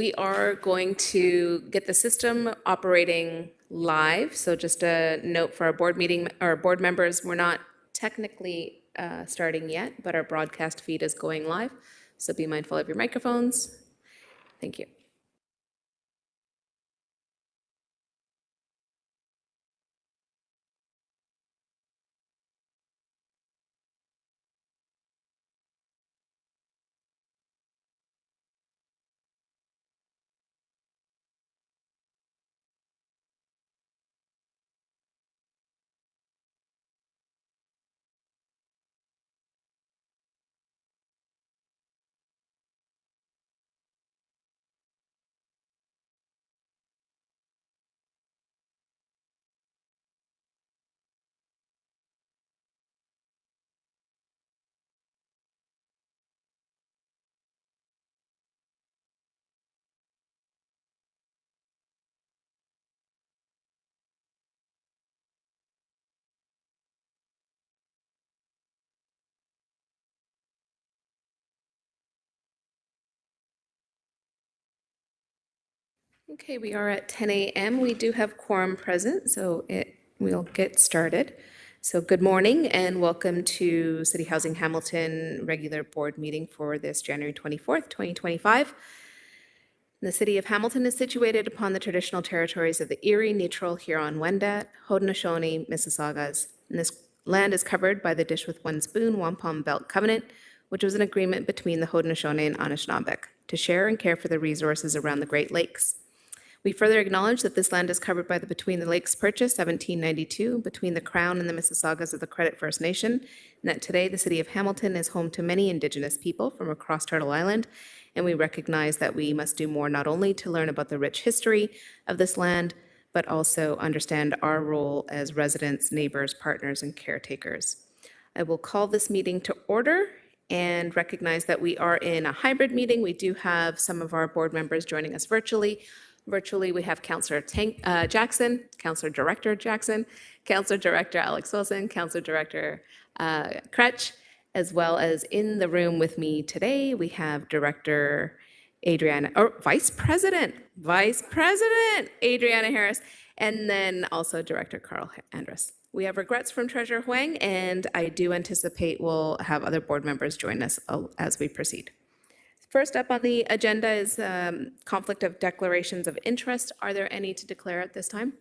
we are going to get the system operating live. So just a note for our board meeting, our board members, we're not technically starting yet, but our broadcast feed is going live. So be mindful of your microphones. Thank you. Okay, we are at 10 a.m. We do have quorum present, so we'll get started. So good morning and welcome to City Housing Hamilton regular board meeting for this January 24th, 2025. The city of Hamilton is situated upon the traditional territories of the Erie, Neutral, Huron-Wendat, Haudenosaunee, Mississaugas, and this land is covered by the Dish with One Spoon Wampum Belt Covenant, which was an agreement between the Haudenosaunee and Anishinaabeg to share and care for the resources around the Great Lakes. We further acknowledge that this land is covered by the Between the Lakes Purchase 1792 between the Crown and the Mississaugas of the Credit First Nation, and that today the city of Hamilton is home to many Indigenous people from across Turtle Island, and we recognize that we must do more not only to learn about the rich history of this land, but also understand our role as residents, neighbors, partners, and caretakers. I will call this meeting to order and recognize that we are in a hybrid meeting. We do have some of our board members joining us virtually. Virtually, we have Councillor Jackson, Councillor Director Jackson, Councillor Director Alex Wilson, Councillor Director Crutch, as well as in the room with me today, we have Director Adriana, or Vice President Adriana Harris, and then also Director Carl Andrus. We have regrets from Treasurer Huang, and I do anticipate we'll have other board members join us as we proceed. First up on the agenda is conflict of declarations of interest. Are there any to declare at this time?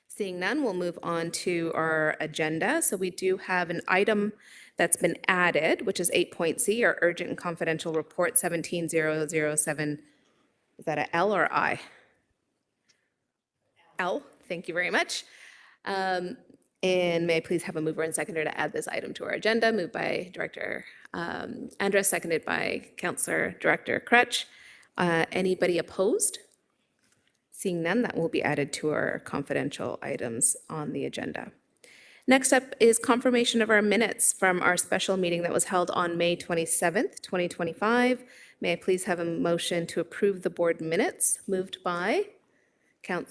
Seeing none, we'll move on to our agenda. So we do have an item that's been added, which is 8.C, our urgent and confidential report 17007. Is that a L or I? L, thank you very much. And may I please have a mover and seconder to add this item to our agenda? Moved by Director Andrus, seconded by Councillor Director Crutch. Anybody opposed? Seeing none, that will be added to our confidential items on the agenda. Next up is confirmation of our minutes from our special meeting that was held on May 27th, 2025. May I please have a motion to approve the board minutes? Moved by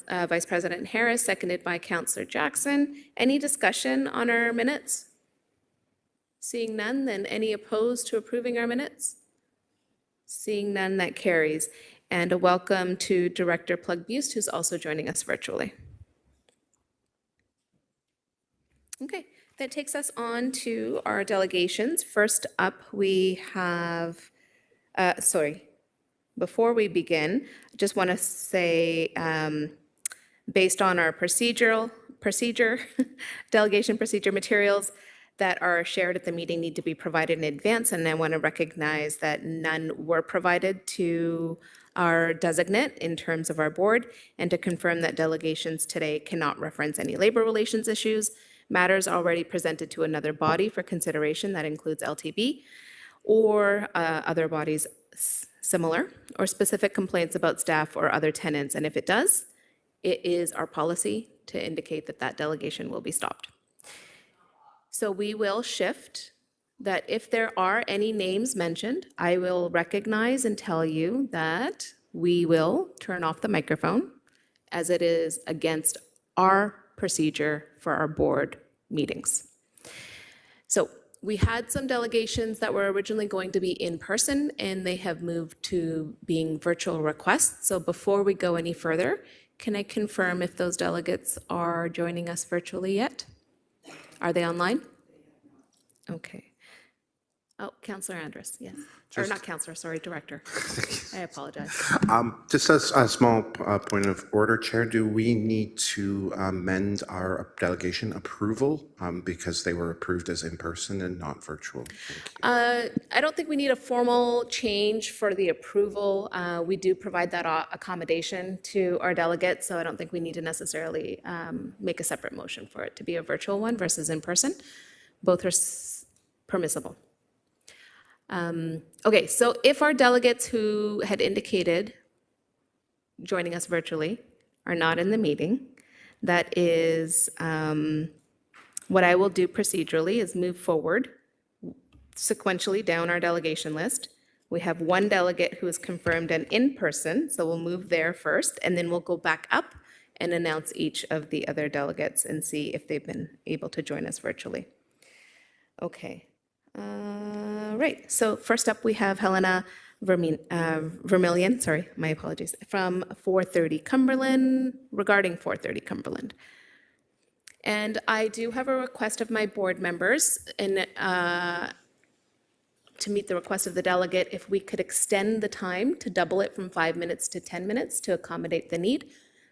Vice President Harris, seconded by Councillor Jackson. Any discussion on our minutes? Seeing none, then any opposed to approving our minutes? Seeing none, that carries. And a welcome to Director Plug Bust, who's also joining us virtually. Okay, that takes us on to our delegations. First up, we have, before we begin, I just want to say, based on our delegation procedure materials that are shared at the meeting need to be provided in advance, and I want to recognize that none were provided to our designate in terms of our board, and to confirm that delegations today cannot reference any labor relations issues, matters already presented to another body for consideration that includes LTB, or other bodies similar, or specific complaints about staff or other tenants, and if it does, it is our policy to indicate that that delegation will be stopped. So we will shift that if there are any names mentioned, I will recognize and tell you that we will turn off the microphone, as it is against our procedure for our board meetings. So we had some delegations that were originally going to be in person, and they have moved to being virtual requests. So before we go any further, can I confirm if those delegates are joining us virtually yet? Are they online? Okay. Oh, Councillor Andrus, yes. Or not Councillor, sorry, Director. I apologize. Just as a small point of order, Chair, do we need to amend our delegation approval because they were approved as in-person and not virtual? I don't think we need a formal change for the approval. We do provide that accommodation to our delegates, so I don't think we need to necessarily make a separate motion for it to be a virtual one versus in person. Both are permissible. Okay, so if our delegates who had indicated joining us virtually are not in the meeting, that is what I will do procedurally is move forward sequentially down our delegation list. We have one delegate who is confirmed and in person, so we'll move there first, and then we'll go back up and announce each of the other delegates and see if they've been able to join us virtually. Okay. Right, so first up we have Helena Vermillion, sorry, my apologies, from 430 Cumberland, regarding 430 Cumberland. And I do have a request of my board members and to meet the request of the delegate, if we could extend the time to double it from 5 minutes to 10 minutes to accommodate the need.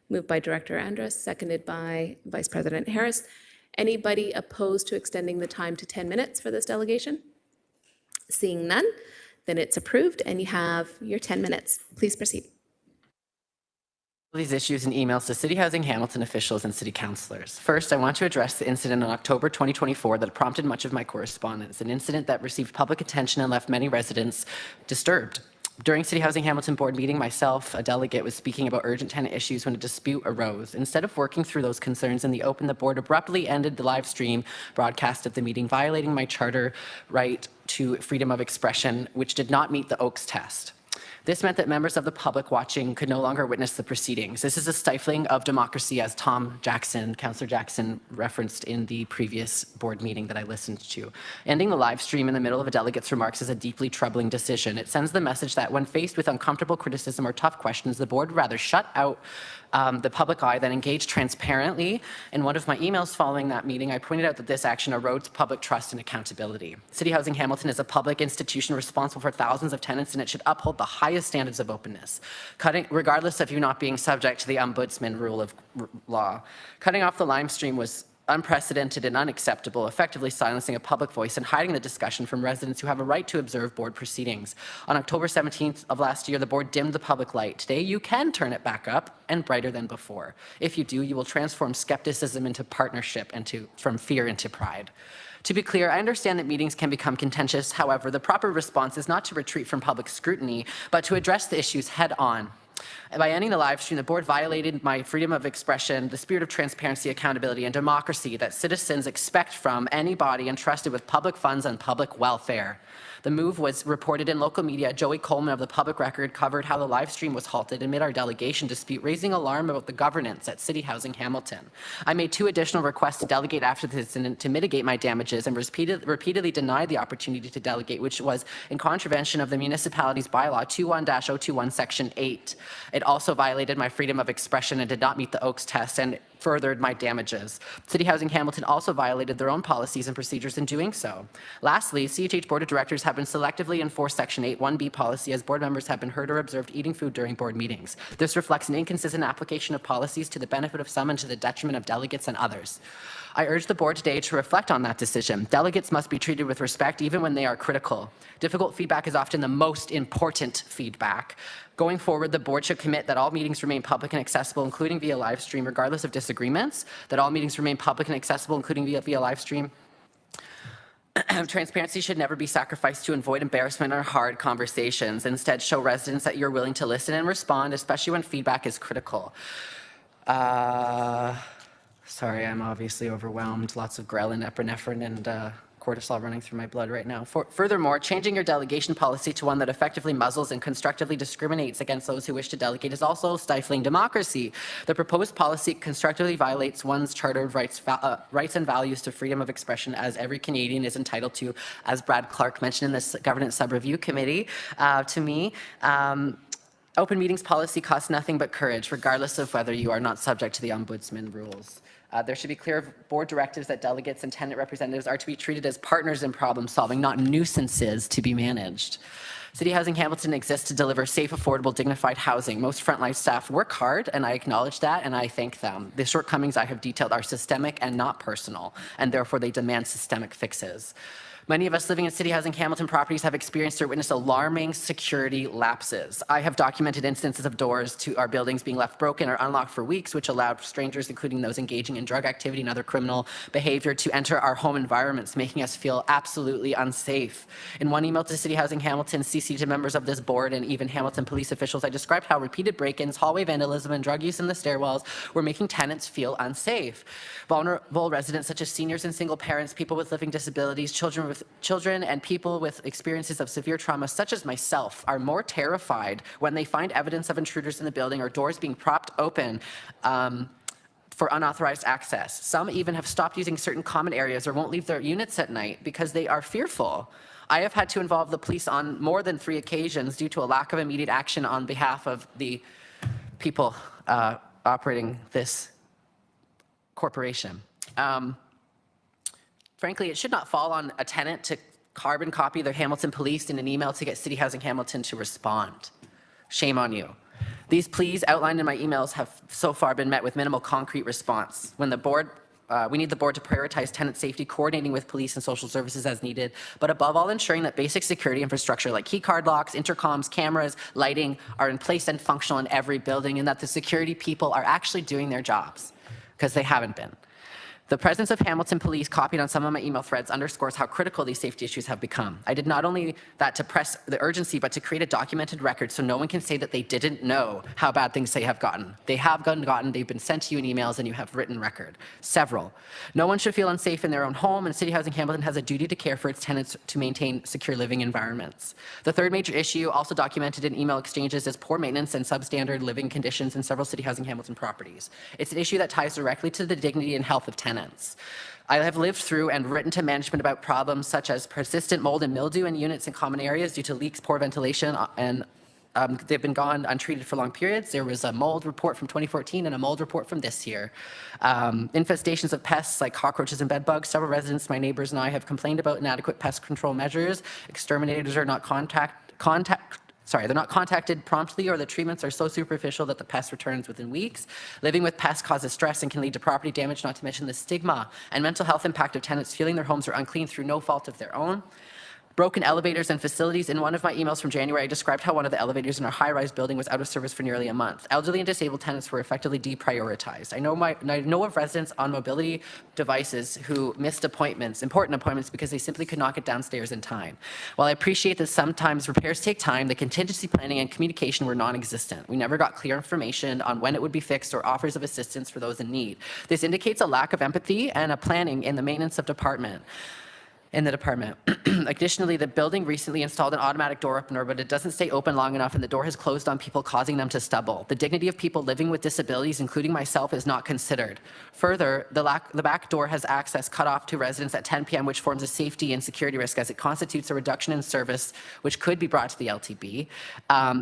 Moved by Director Andrus, seconded by Vice President Harris. Anybody opposed to extending the time to 10 minutes for this delegation? Seeing none, then it's approved and you have your 10 minutes. Please proceed. These issues and emails to City Housing Hamilton officials and city councillors. First, I want to address the incident in October 2024 that prompted much of my correspondence, an incident that received public attention and left many residents disturbed. During City Housing Hamilton board meeting, myself, a delegate, was speaking about urgent tenant issues when a dispute arose. Instead of working through those concerns in the open, the board abruptly ended the live stream broadcast of the meeting, violating my charter right to freedom of expression, which did not meet the Oakes test. This meant that members of the public watching could no longer witness the proceedings. This is a stifling of democracy, as Councillor Jackson referenced in the previous board meeting that I listened to. Ending the live stream in the middle of a delegate's remarks is a deeply troubling decision. It sends the message that when faced with uncomfortable criticism or tough questions, the board would rather shut out the public eye than engage transparently. In one of my emails following that meeting, I pointed out that this action erodes public trust and accountability. City Housing Hamilton is a public institution responsible for thousands of tenants, and it should uphold the highest standards of openness, regardless of you not being subject to the ombudsman rule of law. Cutting off the live stream was unprecedented and unacceptable, effectively silencing a public voice and hiding the discussion from residents who have a right to observe board proceedings. On October 17th of last year, the board dimmed the public light. Today, you can turn it back up and brighter than before. If you do, you will transform skepticism into partnership and from fear into pride. To be clear, I understand that meetings can become contentious. However, the proper response is not to retreat from public scrutiny, but to address the issues head on. By ending the live stream, the board violated my freedom of expression, the spirit of transparency, accountability, and democracy that citizens expect from any body entrusted with public funds and public welfare. The move was reported in local media. Joey Coleman of the Public Record covered how the live stream was halted amid our delegation dispute, raising alarm about the governance at City Housing Hamilton. I made 2 additional requests to delegate after this incident to mitigate my damages and repeatedly denied the opportunity to delegate, which was in contravention of the municipality's bylaw 21-021 section 8. It also violated my freedom of expression and did not meet the Oakes test and furthered my damages. City Housing Hamilton also violated their own policies and procedures in doing so. Lastly, CHH Board of Directors have been selectively enforced Section 8(1)(b) policy as board members have been heard or observed eating food during board meetings. This reflects an inconsistent application of policies to the benefit of some and to the detriment of delegates and others. I urge the board today to reflect on that decision. Delegates must be treated with respect even when they are critical. Difficult feedback is often the most important feedback. Going forward, the board should commit that all meetings remain public and accessible, including via live stream, regardless of disagreements, that all meetings remain public and accessible, including via live stream. Transparency should never be sacrificed to avoid embarrassment or hard conversations. Instead, show residents that you're willing to listen and respond, especially when feedback is critical. Sorry, I'm obviously overwhelmed. Lots of ghrelin, epinephrine, and cortisol running through my blood right now. Furthermore, changing your delegation policy to one that effectively muzzles and constructively discriminates against those who wish to delegate is also stifling democracy. The proposed policy constructively violates one's charter of rights and values to freedom of expression, as every Canadian is entitled to, as Brad Clark mentioned in this Governance Sub-Review Committee to me. Open meetings policy costs nothing but courage, regardless of whether you are not subject to the Ombudsman rules. There should be clear board directives that delegates and tenant representatives are to be treated as partners in problem solving, not nuisances to be managed. City Housing Hamilton exists to deliver safe, affordable, dignified housing. Most frontline staff work hard, and I acknowledge that, and I thank them. The shortcomings I have detailed are systemic and not personal, and therefore they demand systemic fixes. Many of us living in City Housing Hamilton properties have experienced or witnessed alarming security lapses. I have documented instances of doors to our buildings being left broken or unlocked for weeks, which allowed strangers, including those engaging in drug activity and other criminal behavior, to enter our home environments, making us feel absolutely unsafe. In one email to City Housing Hamilton, CC to members of this board and even Hamilton police officials, I described how repeated break-ins, hallway vandalism, and drug use in the stairwells were making tenants feel unsafe. Vulnerable residents such as seniors and single parents, people with living disabilities, children and people with experiences of severe trauma, such as myself, are more terrified when they find evidence of intruders in the building or doors being propped open for unauthorized access. Some even have stopped using certain common areas or won't leave their units at night because they are fearful. I have had to involve the police on more than 3 occasions due to a lack of immediate action on behalf of the people operating this corporation. Frankly, it should not fall on a tenant to carbon copy their Hamilton police in an email to get City Housing Hamilton to respond. Shame on you. These pleas outlined in my emails have so far been met with minimal concrete response. When the board, we need the board to prioritize tenant safety, coordinating with police and social services as needed, but above all ensuring that basic security infrastructure like key card locks, intercoms, cameras, lighting are in place and functional in every building, and that the security people are actually doing their jobs, because they haven't been. The presence of Hamilton police copied on some of my email threads underscores how critical these safety issues have become. I did not only that to press the urgency, but to create a documented record so no one can say that they didn't know how bad things they have gotten. They have gotten, they've been sent to you in emails, and you have written record. Several. No one should feel unsafe in their own home, and City Housing Hamilton has a duty to care for its tenants to maintain secure living environments. The third major issue, also documented in email exchanges, is poor maintenance and substandard living conditions in several City Housing Hamilton properties. It's an issue that ties directly to the dignity and health of tenants. I have lived through and written to management about problems such as persistent mold and mildew in units and common areas due to leaks, poor ventilation, and they've been gone untreated for long periods. There was a mold report from 2014 and a mold report from this year. Infestations of pests like cockroaches and bed bugs. Several residents, my neighbors, and I have complained about inadequate pest control measures. Exterminators are not they're not contacted promptly, or the treatments are so superficial that the pest returns within weeks. Living with pests causes stress and can lead to property damage, not to mention the stigma and mental health impact of tenants feeling their homes are unclean through no fault of their own. Broken elevators and facilities. In one of my emails from January, I described how one of the elevators in our high-rise building was out of service for nearly a month. Elderly and disabled tenants were effectively deprioritized. I know of residents on mobility devices who missed appointments, important appointments, because they simply could not get downstairs in time. While I appreciate that sometimes repairs take time, the contingency planning and communication were non-existent. We never got clear information on when it would be fixed or offers of assistance for those in need. This indicates a lack of empathy and a planning in the maintenance of department. Additionally, the building recently installed an automatic door opener, but it doesn't stay open long enough, and the door has closed on people, causing them to stumble. The dignity of people living with disabilities, including myself, is not considered. Further, the back door has access cut off to residents at 10 p.m., which forms a safety and security risk, as it constitutes a reduction in service, which could be brought to the LTB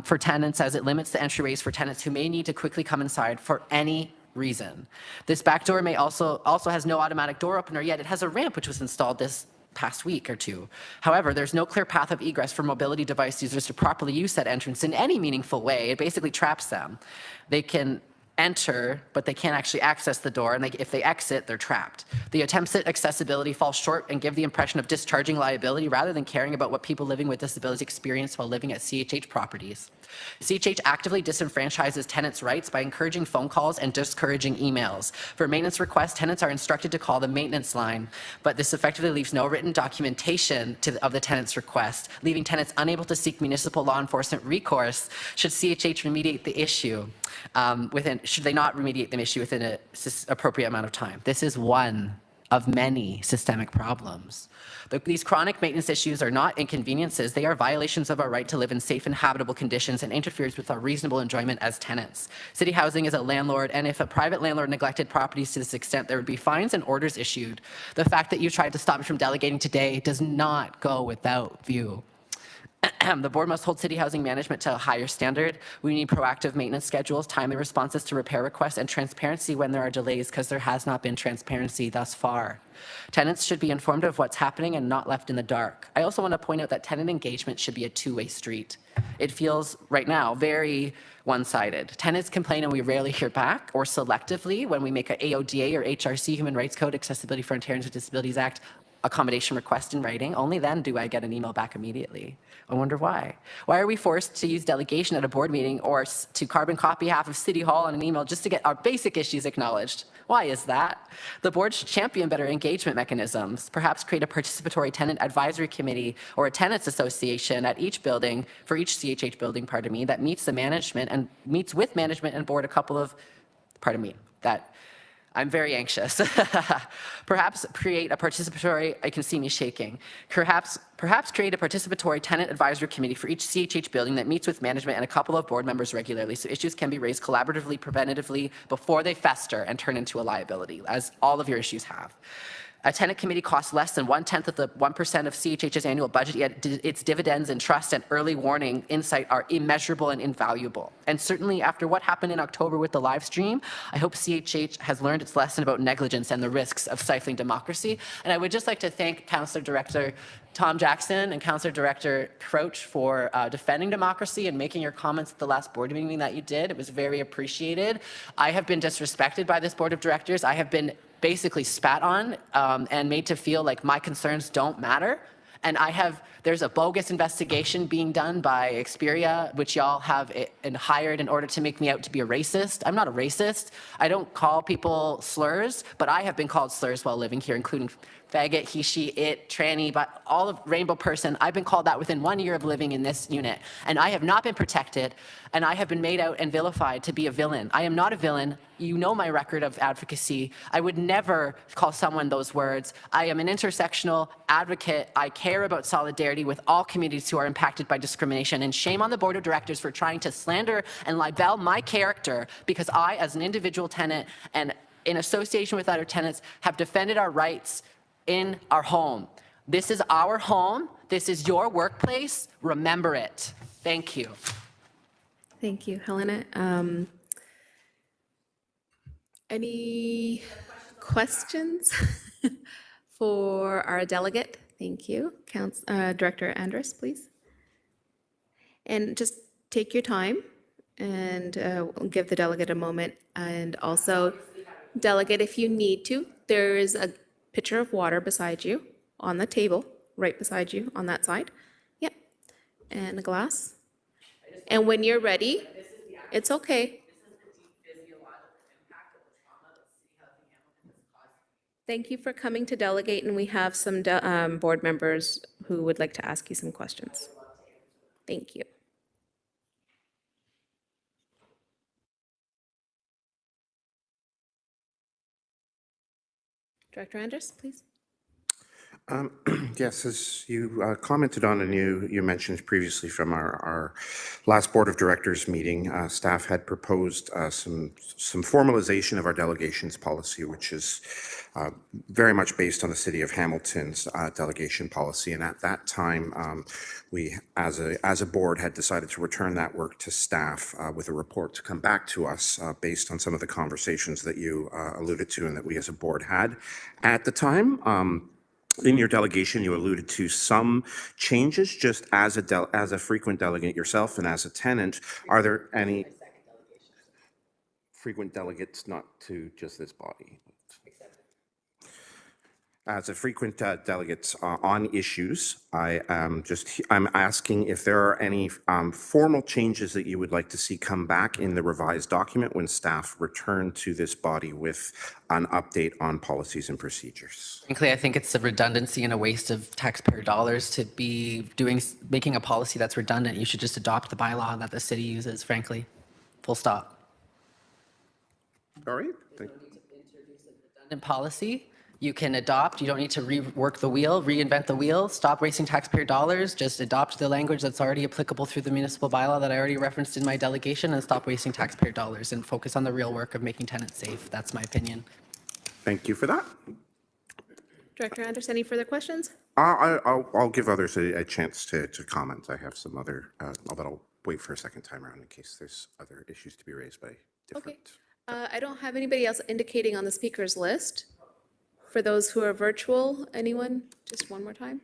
for tenants, as it limits the entryways for tenants who may need to quickly come inside for any reason. This back door may also has no automatic door opener, yet it has a ramp which was installed this past week or two. However, there's no clear path of egress for mobility device users to properly use that entrance in any meaningful way. It basically traps them. They can enter, but they can't actually access the door, and if they exit, they're trapped. The attempts at accessibility fall short and give the impression of discharging liability rather than caring about what people living with disabilities experience while living at CHH properties. CHH actively disenfranchises tenants' rights by encouraging phone calls and discouraging emails. For maintenance requests, tenants are instructed to call the maintenance line, but this effectively leaves no written documentation of the tenant's request, leaving tenants unable to seek municipal law enforcement recourse should CHH remediate the issue should they not remediate the issue within an appropriate amount of time. This is one of many systemic problems. These chronic maintenance issues are not inconveniences. They are violations of our right to live in safe and habitable conditions and interferes with our reasonable enjoyment as tenants. City Housing is a landlord, and if a private landlord neglected properties to this extent, there would be fines and orders issued. The fact that you tried to stop me from delegating today does not go without view. The board must hold City Housing management to a higher standard. We need proactive maintenance schedules, timely responses to repair requests, and transparency when there are delays, because there has not been transparency thus far. Tenants should be informed of what's happening and not left in the dark. I also want to point out that tenant engagement should be a two-way street. It feels right now very one-sided. Tenants complain and we rarely hear back, or selectively when we make a AODA or HRC, Human Rights Code, Accessibility for Ontarians with Disabilities Act, accommodation request in writing. Only then do I get an email back immediately. I wonder why. Why are we forced to use delegation at a board meeting or to carbon copy half of City Hall on an email just to get our basic issues acknowledged? Why is that? The board should champion better engagement mechanisms, perhaps create a participatory tenant advisory committee or a tenants association at each building, for each CHH building, that meets the management and meets with management and board a couple of, that I'm very anxious. Perhaps create a participatory, I can see me shaking. Perhaps create a participatory tenant advisory committee for each CHH building that meets with management and a couple of board members regularly, so issues can be raised collaboratively, preventatively, before they fester and turn into a liability, as all of your issues have. A tenant committee costs less than 1/10 of the 1% of CHH's annual budget, yet its dividends and trust and early warning insight are immeasurable and invaluable. And certainly after what happened in October with the live stream, I hope CHH has learned its lesson about negligence and the risks of stifling democracy. And I would just like to thank Councillor Director Tom Jackson and Councillor Director Crouch for defending democracy and making your comments at the last board meeting that you did. It was very appreciated. I have been disrespected by this board of directors. I have been basically spat on and made to feel like my concerns don't matter. And there's a bogus investigation being done by Xperia, which y'all have hired in order to make me out to be a racist. I'm not a racist. I don't call people slurs, but I have been called slurs while living here, including faggot, he, she, it, tranny, but all of rainbow person. I've been called that within 1 year of living in this unit. And I have not been protected, and I have been made out and vilified to be a villain. I am not a villain. You know my record of advocacy. I would never call someone those words. I am an intersectional advocate. I care about solidarity with all communities who are impacted by discrimination, and shame on the board of directors for trying to slander and libel my character, because I, as an individual tenant and in association with other tenants, have defended our rights in our home. This is our home. This is your workplace. Remember it. Thank you. Thank you, Helena. Any questions for our delegate? Thank you. Director Andrus, please. And just take your time and we'll give the delegate a moment. And also, delegate, if you need to, there is a pitcher of water beside you on the table, right beside you on that side. Yep. And a glass. And when you're ready, it's okay. Thank you for coming to delegate, and we have some board members who would like to ask you some questions. Thank you. Director Andrus, please. Yes, as you commented on and you mentioned previously from our last Board of Directors meeting, staff had proposed some formalization of our delegations policy, which is very much based on the City of Hamilton's delegation policy. And at that time, we, as a board, had decided to return that work to staff with a report to come back to us based on some of the conversations that you alluded to and that we as a board had at the time. In your delegation, you alluded to some changes just as a frequent delegate yourself and as a tenant. Are there any frequent delegates, not to just this body? As a frequent delegate on issues, I'm asking if there are any formal changes that you would like to see come back in the revised document when staff return to this body with an update on policies and procedures. Frankly, I think it's a redundancy and a waste of taxpayer dollars to be making a policy that's redundant. You should just adopt the bylaw that the city uses, frankly. Full stop. All right. Redundant policy You can adopt, you don't need to rework the wheel, reinvent the wheel, stop wasting taxpayer dollars, just adopt the language that's already applicable through the municipal bylaw that I already referenced in my delegation and stop wasting taxpayer dollars and focus on the real work of making tenants safe. That's my opinion. Thank you for that. Director Anderson, any further questions? I'll give others a chance to comment. I have some other, but I'll wait for a second time around in case there's other issues to be raised by different. Okay. I don't have anybody else indicating on the speakers list. For those who are virtual, anyone? Just one more time?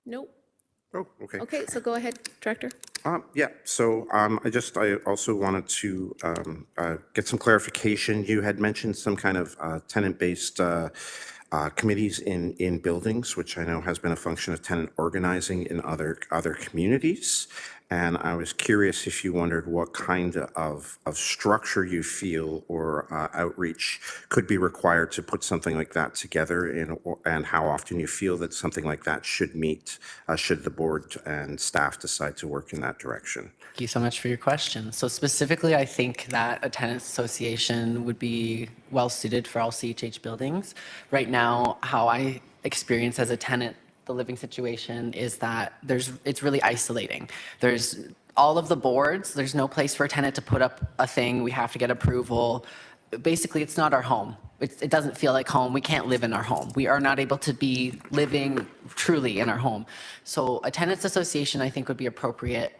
Nope. Oh, okay. Okay, so go ahead, Director. Yeah, so I also wanted to get some clarification. You had mentioned some kind of tenant-based committees in buildings, which I know has been a function of tenant organizing in other communities. And I was curious if you wondered what kind of structure you feel or outreach could be required to put something like that together, and how often you feel that something like that should meet, should the board and staff decide to work in that direction. Thank you so much for your question. So specifically, I think that a tenants association would be well suited for all CHH buildings. Right now, how I experience as a tenant the living situation is that it's really isolating. There's all of the boards, there's no place for a tenant to put up a thing, we have to get approval. Basically, it's not our home. It doesn't feel like home. We can't live in our home. We are not able to be living truly in our home. So a tenants association, I think, would be appropriate.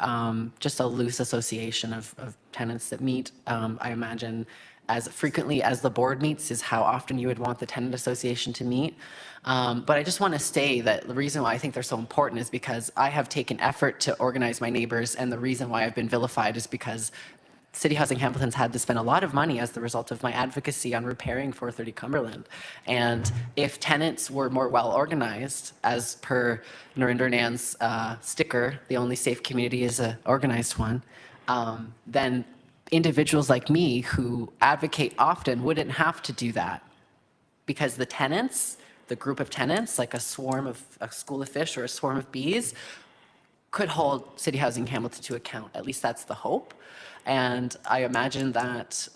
Just a loose association of tenants that meet. I imagine as frequently as the board meets is how often you would want the tenant association to meet. But I just want to say that the reason why I think they're so important is because I have taken effort to organize my neighbors, and the reason why I've been vilified is because City Housing Hamilton's had to spend a lot of money as the result of my advocacy on repairing 430 Cumberland. And if tenants were more well organized, as per Narinder Nan's sticker, the only safe community is an organized one, then individuals like me who advocate often wouldn't have to do that. Because the tenants, the group of tenants, like a school of fish or a swarm of bees, could hold City Housing Hamilton to account. At least that's the hope. And I imagine that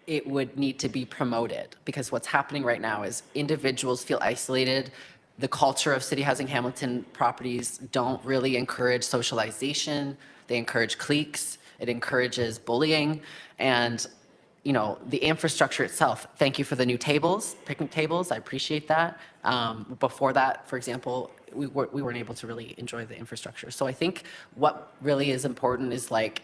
it would need to be promoted, because what's happening right now is individuals feel isolated. The culture of City Housing Hamilton properties don't really encourage socialization. They encourage cliques. It encourages bullying. And you know, the infrastructure itself, thank you for the new tables, picnic tables, I appreciate that. Before that, for example, we weren't able to really enjoy the infrastructure. So I think what really is important is like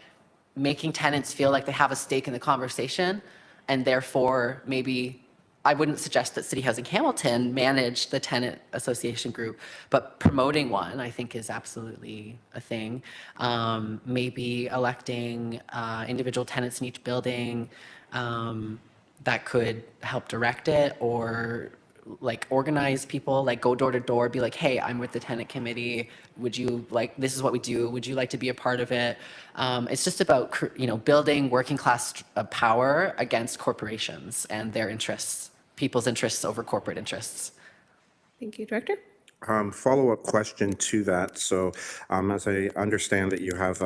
making tenants feel like they have a stake in the conversation, and therefore maybe I wouldn't suggest that City Housing Hamilton manage the tenant association group, but promoting one I think is absolutely a thing. Maybe electing individual tenants in each building that could help direct it, or like organize people, like go door to door, be like, hey, I'm with the tenant committee. Would you like, this is what we do. Would you like to be a part of it? It's just about, you know, building working class power against corporations and their interests, people's interests over corporate interests. Thank you, Director. Follow-up question to that. So, as I understand that you have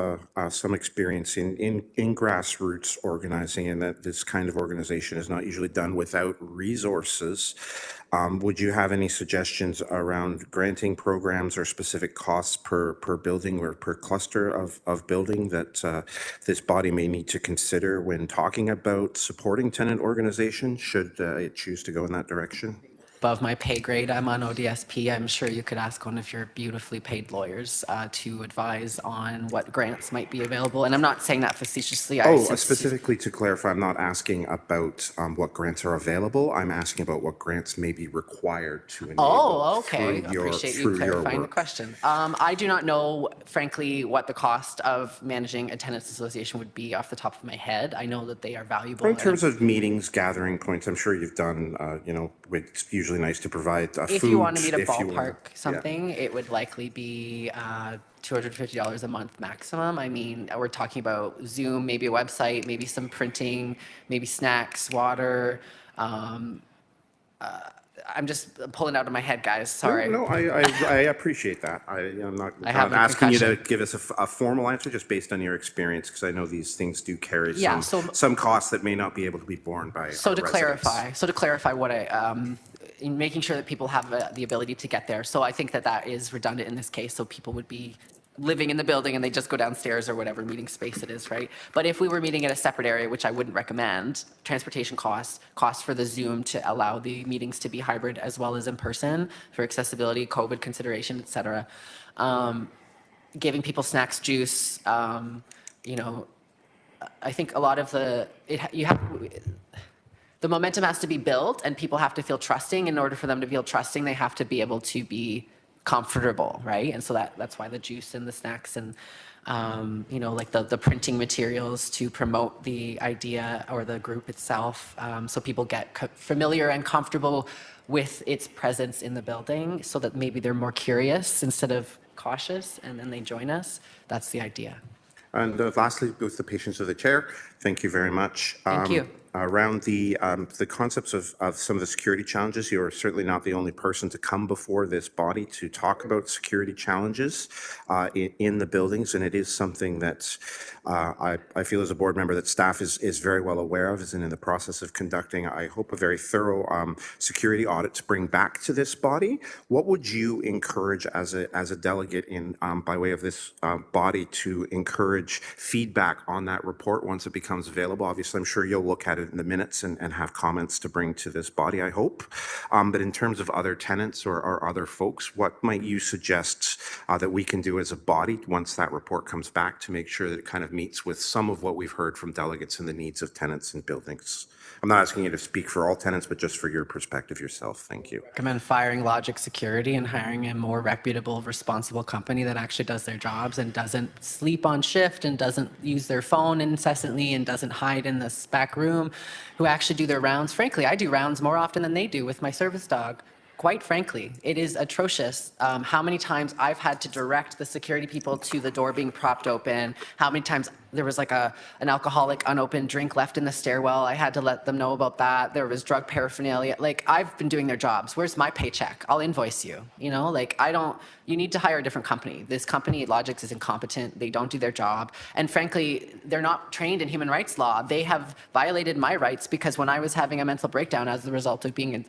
some experience in grassroots organizing, and that this kind of organization is not usually done without resources, would you have any suggestions around granting programs or specific costs per building or per cluster of building that this body may need to consider when talking about supporting tenant organization, should it choose to go in that direction? Above my pay grade, I'm on ODSP. I'm sure you could ask one of your beautifully paid lawyers to advise on what grants might be available. And I'm not saying that facetiously. Specifically to clarify, I'm not asking about what grants are available. I'm asking about what grants may be required to enable. Oh, okay. Through Appreciate you clarifying the question. I do not know, frankly, what the cost of managing a tenants association would be off the top of my head. I know that they are valuable. In terms of meetings, gathering points, I'm sure you've done, you know, it's usually nice to provide food. If you wanted me to ballpark something, it would likely be $250 a month maximum. I mean, we're talking about Zoom, maybe a website, maybe some printing, maybe snacks, water. I'm just pulling out of my head, guys. Sorry. No, I appreciate that. I'm not, I have a asking you to concussion. give us a formal answer just based on your experience, because I know these things do carry Yeah, some costs that may not be able to be borne by So our to residents. clarify what in making sure that people have the ability to get there. So I think that that is redundant in this case. So people would be living in the building and they just go downstairs or whatever meeting space it is, right? But if we were meeting at a separate area, which I wouldn't recommend, transportation costs for the Zoom to allow the meetings to be hybrid as well as in person for accessibility, COVID consideration, et cetera. Giving people snacks, juice, you know, I think a lot of the momentum has to be built and people have to feel trusting. In order for them to feel trusting, they have to be able to be comfortable, right? And so that's why the juice and the snacks and, you know, like the printing materials to promote the idea or the group itself, so people get familiar and comfortable with its presence in the building so that maybe they're more curious instead of cautious and then they join us. That's the idea. And lastly, with the patience of the chair, thank you very much. Thank you. Around the concepts of some of the security challenges, you are certainly not the only person to come before this body to talk about security challenges in the buildings, and it is something that I feel as a board member that staff is very well aware of, is in the process of conducting, I hope, a very thorough security audit to bring back to this body. What would you encourage as a delegate in by way of this body to encourage feedback on that report once it becomes available? Obviously, I'm sure you'll look at it in the minutes and have comments to bring to this body, I hope. But in terms of other tenants or other folks, what might you suggest that we can do as a body once that report comes back to make sure that it kind of meets with some of what we've heard from delegates and the needs of tenants and buildings? I'm not asking you to speak for all tenants, but just for your perspective yourself. Thank you. Recommend firing Logic Security and hiring a more reputable, responsible company that actually does their jobs and doesn't sleep on shift and doesn't use their phone incessantly and doesn't hide in this back room, who actually do their rounds. Frankly, I do rounds more often than they do with my service dog. Quite frankly, it is atrocious how many times I've had to direct the security people to the door being propped open, how many times there was like an alcoholic unopened drink left in the stairwell. I had to let them know about that. There was drug paraphernalia. Like, I've been doing their jobs. Where's my paycheck? I'll invoice you. You know, like, you need to hire a different company. This company, Logix, is incompetent. They don't do their job. And frankly, they're not trained in human rights law. They have violated my rights because when I was having a mental breakdown as a result of being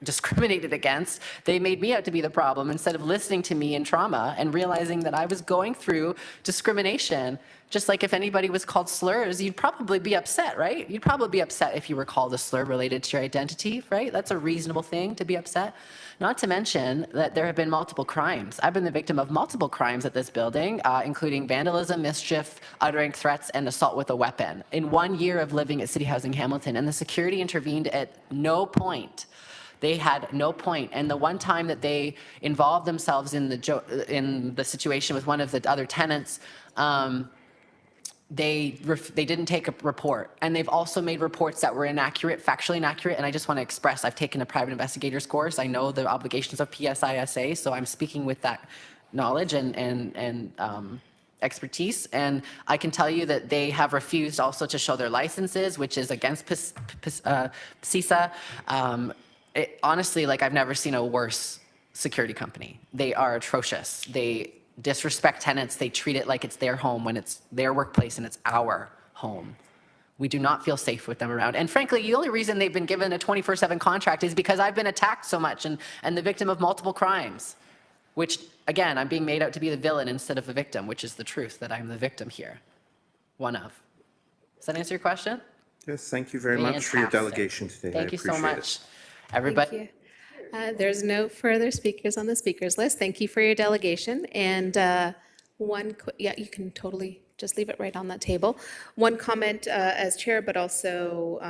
discriminated against, they made me out to be the problem instead of listening to me in trauma and realizing that I was going through discrimination. Just like if anybody was called slurs, you'd probably be upset, right? You'd probably be upset if you were called a slur related to your identity, right? That's a reasonable thing to be upset. Not to mention that there have been multiple crimes. I've been the victim of multiple crimes at this building, including vandalism, mischief, uttering threats, and assault with a weapon in 1 year of living at City Housing Hamilton. And the security intervened at no point. They had no point. And the one time that they involved themselves in the situation with one of the other tenants, they didn't take a report. And they've also made reports that were inaccurate, factually inaccurate. And I just want to express, I've taken a private investigator's course. I know the obligations of PSISA, so I'm speaking with that knowledge and expertise. And I can tell you that they have refused also to show their licenses, which is against CISA. Honestly, like, I've never seen a worse security company. They are atrocious. They disrespect tenants. They treat it like it's their home when it's their workplace and it's our home. We do not feel safe with them around. And frankly, the only reason they've been given a 24/7 contract is because I've been attacked so much and the victim of multiple crimes, which, again, I'm being made out to be the villain instead of the victim, which is the truth, that I'm the victim here. One of. Does that answer your question? Yes, thank you very much for your Fantastic. delegation today. Thank you so appreciate much. it. Everybody. Thank you. There's no further speakers on the speakers list. Thank you for your delegation. And yeah, you can totally just leave it right on that table. One comment as chair, but also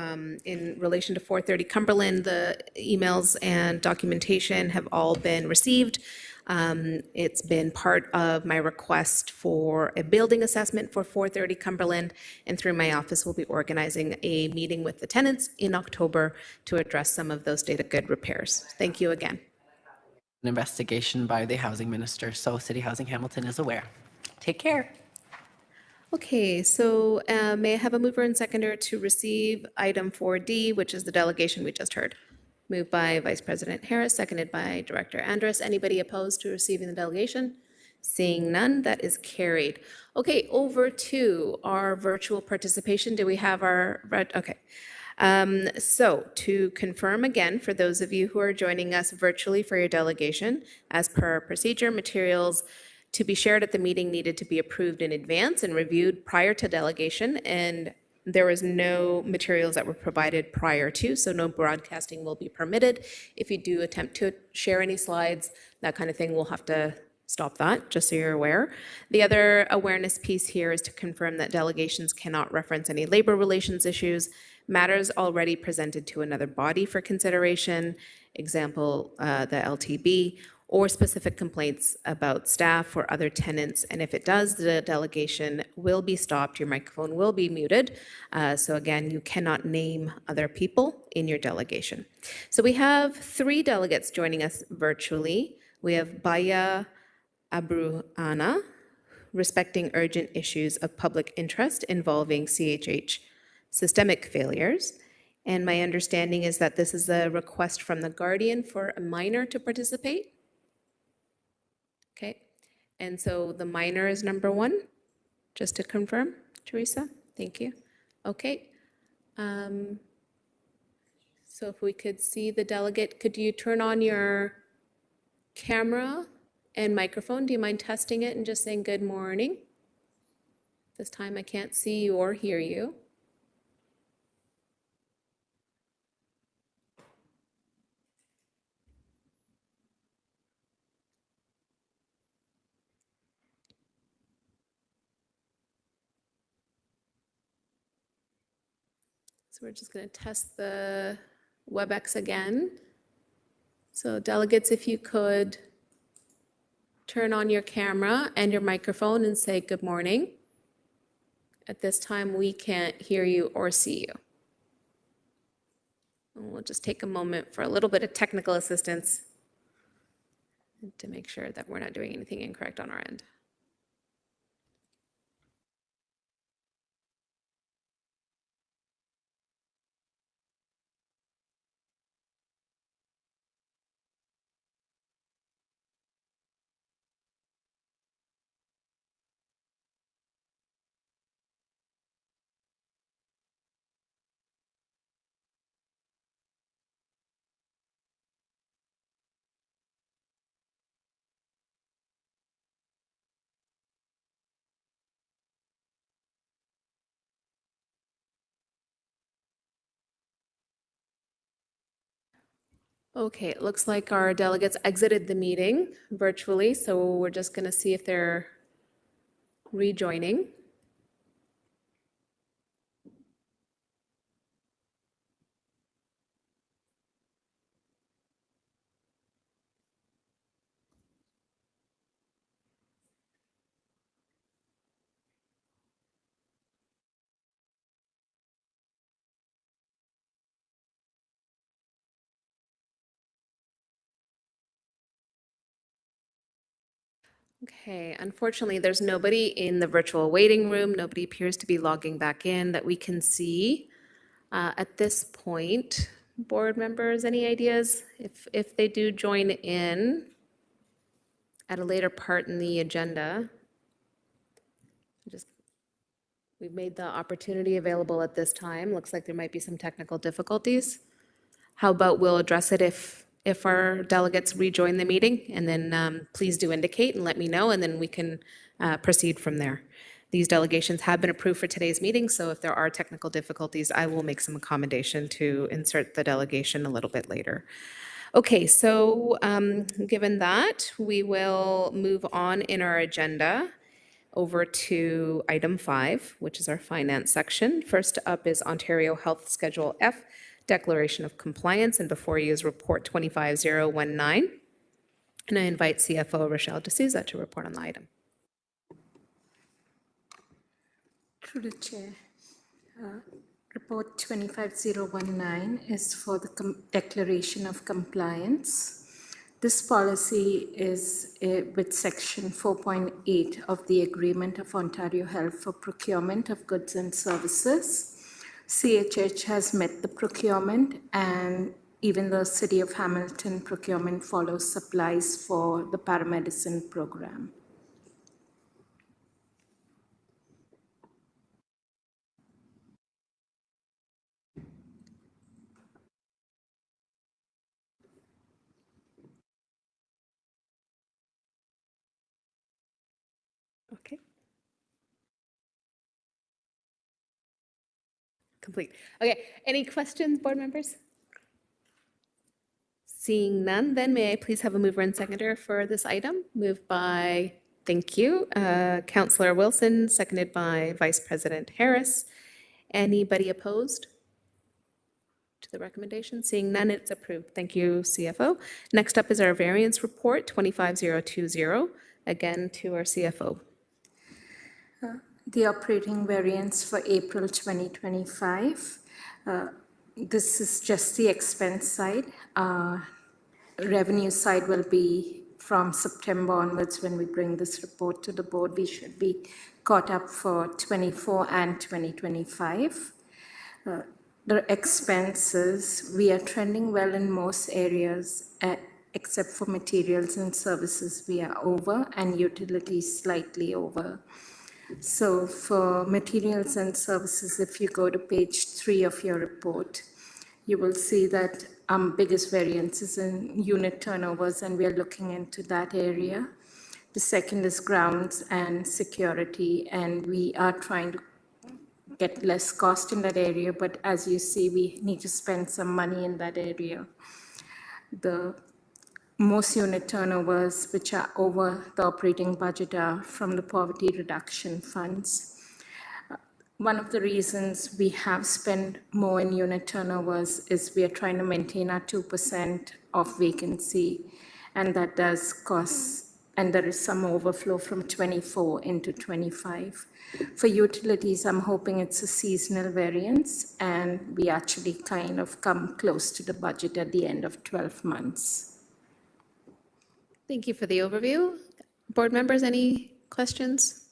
in relation to 430 Cumberland, the emails and documentation have all been received. It's been part of my request for a building assessment for 430 Cumberland, and through my office, we'll be organizing a meeting with the tenants in October to address some of those data good repairs. Thank you again. An investigation by the housing minister, so City Housing Hamilton is aware. Take care. Okay, so may I have a mover and seconder to receive item 4D, which is the delegation we just heard? Moved by Vice President Harris, seconded by Director Andrus. Anybody opposed to receiving the delegation? Seeing none, that is carried. Okay, over to our virtual participation. Do we have our, okay. So to confirm again, for those of you who are joining us virtually for your delegation, as per our procedure, materials to be shared at the meeting needed to be approved in advance and reviewed prior to delegation, and there was no materials that were provided prior to, so no broadcasting will be permitted. If you do attempt to share any slides, that kind of thing, we'll have to stop that, just so you're aware. The other awareness piece here is to confirm that delegations cannot reference any labor relations issues, matters already presented to another body for consideration, example, the LTB, or specific complaints about staff or other tenants. And if it does, the delegation will be stopped, your microphone will be muted. So again, you cannot name other people in your delegation. So we have 3 delegates joining us virtually. We have Baya Abruana, respecting urgent issues of public interest involving CHH systemic failures. And my understanding is that this is a request from the Guardian for a minor to participate. Okay, and so the minor is number 1, just to confirm, Teresa, thank you. Okay, so if we could see the delegate, could you turn on your camera and microphone? Do you mind testing it and just saying good morning? This time I can't see you or hear you. So we're just going to test the WebEx again. So delegates, if you could turn on your camera and your microphone and say good morning. At this time, we can't hear you or see you. And we'll just take a moment for a little bit of technical assistance to make sure that we're not doing anything incorrect on our end. Okay, it looks like our delegates exited the meeting virtually, so we're just going to see if they're rejoining. Okay, unfortunately, there's nobody in the virtual waiting room. Nobody appears to be logging back in that we can see. At this point, board members, any ideas? If they do join in at a later part in the agenda, we've made the opportunity available at this time. Looks like there might be some technical difficulties. How about we'll address it if our delegates rejoin the meeting, and then please do indicate and let me know, and then we can proceed from there. These delegations have been approved for today's meeting, so if there are technical difficulties, I will make some accommodation to insert the delegation a little bit later. Okay, so given that, we will move on in our agenda over to item 5, which is our finance section. First up is Ontario Health Schedule F, Declaration of Compliance, and before you is Report 25019. And I invite CFO Rochelle D'Souza to report on the item. Through the chair. Report 25019 is for the Declaration of Compliance. This policy is with Section 4.8 of the Agreement of Ontario Health for Procurement of Goods and Services. CHH has met the procurement and even the City of Hamilton procurement follows supplies for the paramedicine program. Okay. Complete. Okay, any questions, board members? Seeing none, then may I please have a mover and seconder for this item? Moved by, thank you, Councillor Wilson, seconded by Vice President Harris. Anybody opposed to the recommendation? Seeing none, it's approved. Thank you, CFO. Next up is our variance report, 25020, again to our CFO. The operating variance for April 2025. This is just the expense side. Revenue side will be from September onwards when we bring this report to the board. We should be caught up for 24 and 2025. The expenses, we are trending well in most areas, except for materials and services, we are over, and utilities slightly over. So for materials and services, if you go to page 3 of your report, you will see that biggest variance is in unit turnovers, and we are looking into that area. The second is grounds and security, and we are trying to get less cost in that area, but as you see, we need to spend some money in that area. The most unit turnovers which are over the operating budget are from the poverty reduction funds. One of the reasons we have spent more in unit turnovers is we are trying to maintain our 2% of vacancy, and that does cost, and there is some overflow from 24 into 25. For utilities, I'm hoping it's a seasonal variance, and we actually kind of come close to the budget at the end of 12 months. Thank you for the overview. Board members, any questions?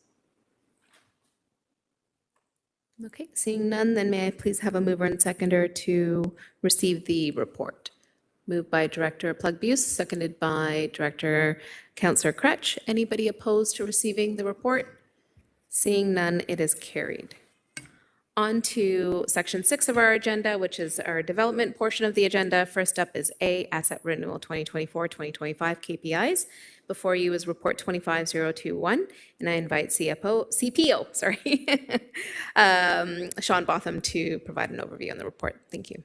Okay, seeing none, then may I please have a mover and seconder to receive the report? Moved by Director Plugbuse, seconded by Director Councillor Kretsch. Anybody opposed to receiving the report? Seeing none, it is carried. On to section 6 of our agenda, which is our development portion of the agenda. First up is A, Asset Renewal 2024-2025 KPIs. Before you is Report 25021, and I invite CPO, Sean Botham to provide an overview on the report. Thank you.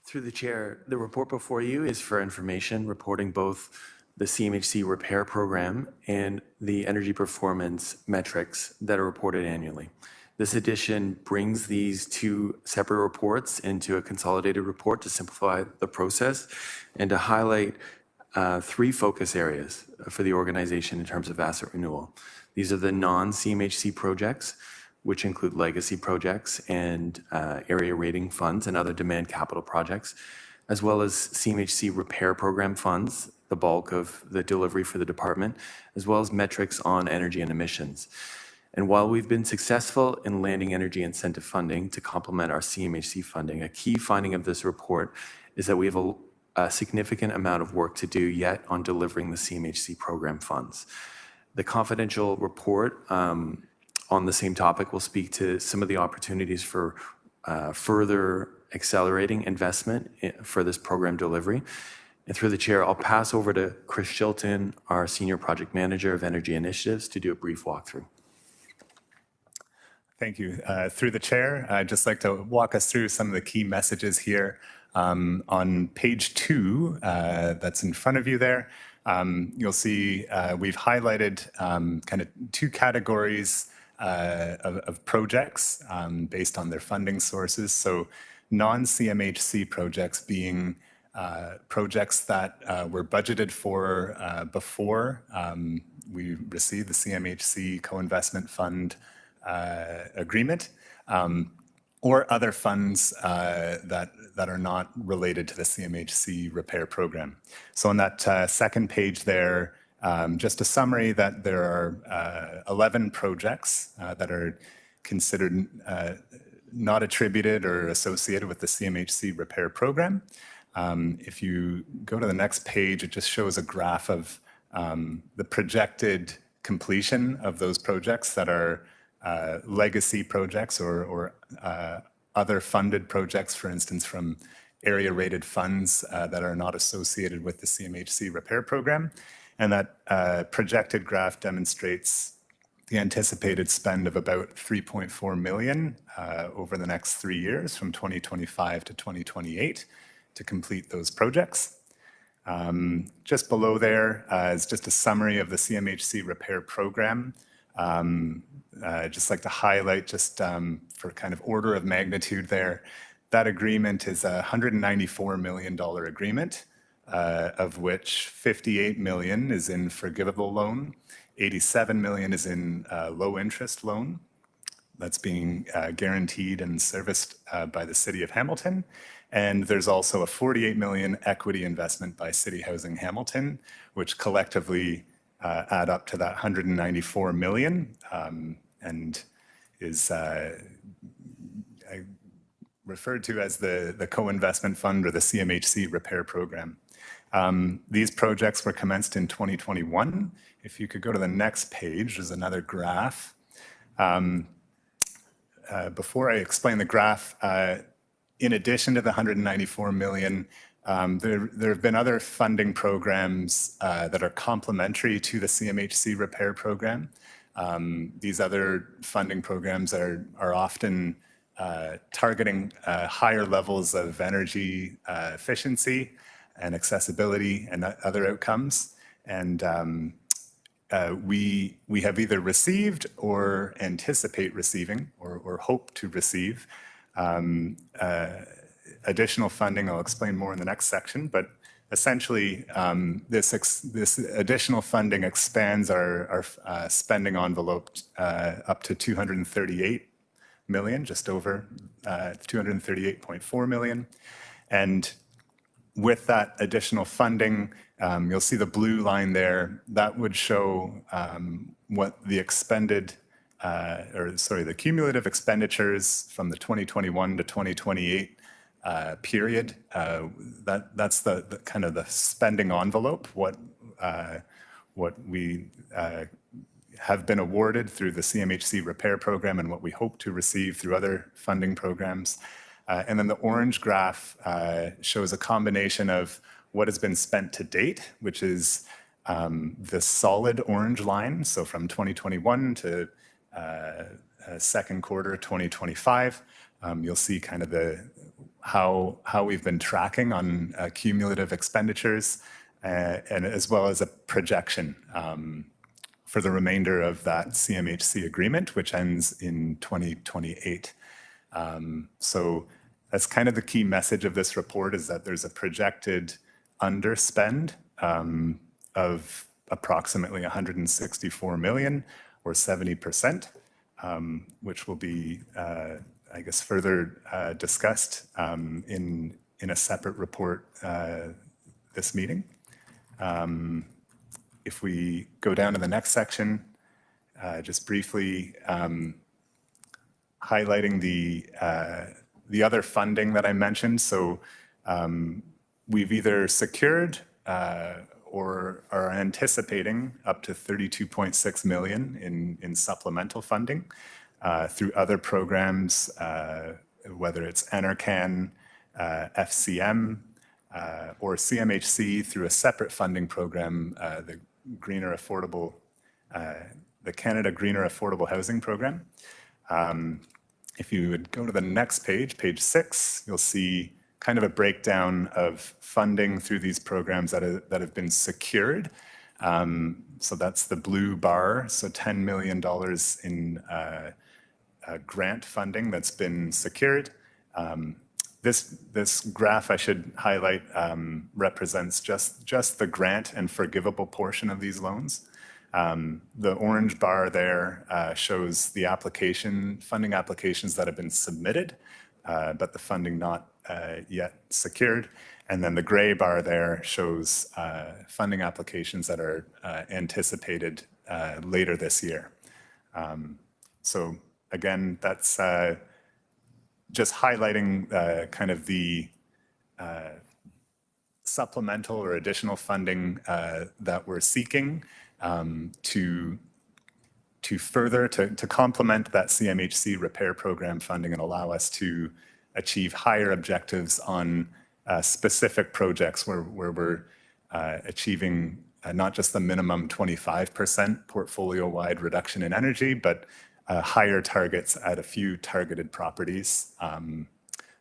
Through the chair, the report before you is for information reporting both the CMHC repair program and the energy performance metrics that are reported annually. This edition brings these two separate reports into a consolidated report to simplify the process and to highlight 3 focus areas for the organization in terms of asset renewal. These are the non-CMHC projects, which include legacy projects and area rating funds and other demand capital projects, as well as CMHC repair program funds, the bulk of the delivery for the department, as well as metrics on energy and emissions. And while we've been successful in landing energy incentive funding to complement our CMHC funding, a key finding of this report is that we have a significant amount of work to do yet on delivering the CMHC program funds. The confidential report on the same topic will speak to some of the opportunities for further accelerating investment for this program delivery. And through the chair, I'll pass over to Chris Shilton, our Senior Project Manager of Energy Initiatives, to do a brief walkthrough. Thank you. Through the chair, I'd just like to walk us through some of the key messages here. On page 2, that's in front of you there, you'll see we've highlighted kind of 2 categories of projects based on their funding sources. So non-CMHC projects being projects that were budgeted for before we received the CMHC co-investment fund agreement, or other funds that are not related to the CMHC repair program. So on that second page there, just a summary that there are 11 projects that are considered not attributed or associated with the CMHC repair program. If you go to the next page, it just shows a graph of the projected completion of those projects that are legacy projects or other funded projects, for instance, from area rated funds that are not associated with the CMHC repair program. And that projected graph demonstrates the anticipated spend of about 3.4 million over the next 3 years from 2025 to 2028 to complete those projects. Just below there is just a summary of the CMHC repair program. Just like to highlight just for kind of order of magnitude there, that agreement is a $194 million agreement, of which 58 million is in forgivable loan, 87 million is in low interest loan that's being guaranteed and serviced by the City of Hamilton. And there's also a 48 million equity investment by CityHousing Hamilton, which collectively add up to that 194 million and is referred to as the co-investment fund or the CMHC repair program. These projects were commenced in 2021. If you could go to the next page, there's another graph. Before I explain the graph, in addition to the 194 million, there have been other funding programs that are complementary to the CMHC repair program. These other funding programs are often targeting higher levels of energy efficiency and accessibility and other outcomes. And we have either received or anticipate receiving or hope to receive additional funding. I'll explain more in the next section, but essentially this additional funding expands our spending envelope up to 238 million, just over 238.4 million. And with that additional funding, you'll see the blue line there. That would show what the the cumulative expenditures from the 2021 to 2028 period. That's the kind of the spending envelope, what we have been awarded through the CMHC repair program and what we hope to receive through other funding programs. And then the orange graph shows a combination of what has been spent to date, which is the solid orange line. So from 2021 to second quarter 2025, you'll see kind of how we've been tracking on cumulative expenditures and as well as a projection for the remainder of that CMHC agreement, which ends in 2028. So that's kind of the key message of this report, is that there's a projected underspend of approximately 164 million or 70%, which will be, I guess, further discussed in a separate report this meeting. If we go down to the next section, just briefly highlighting the other funding that I mentioned. So we've either secured or are anticipating up to 32.6 million in supplemental funding through other programs, whether it's NRCan, FCM, or CMHC through a separate funding program, the Canada Greener Affordable Housing Program. If you would go to the next page, page 6, you'll see kind of a breakdown of funding through these programs that have been secured. So that's the blue bar, so $10 million in grant funding that's been secured. This graph, I should highlight, represents just the grant and forgivable portion of these loans. The orange bar there shows the funding applications that have been submitted, but the funding not yet secured. And then the gray bar there shows funding applications that are anticipated later this year. So again, that's just highlighting kind of the supplemental or additional funding that we're seeking to complement that CMHC repair program funding and allow us to achieve higher objectives on specific projects where we're achieving not just the minimum 25% portfolio-wide reduction in energy, but higher targets at a few targeted properties,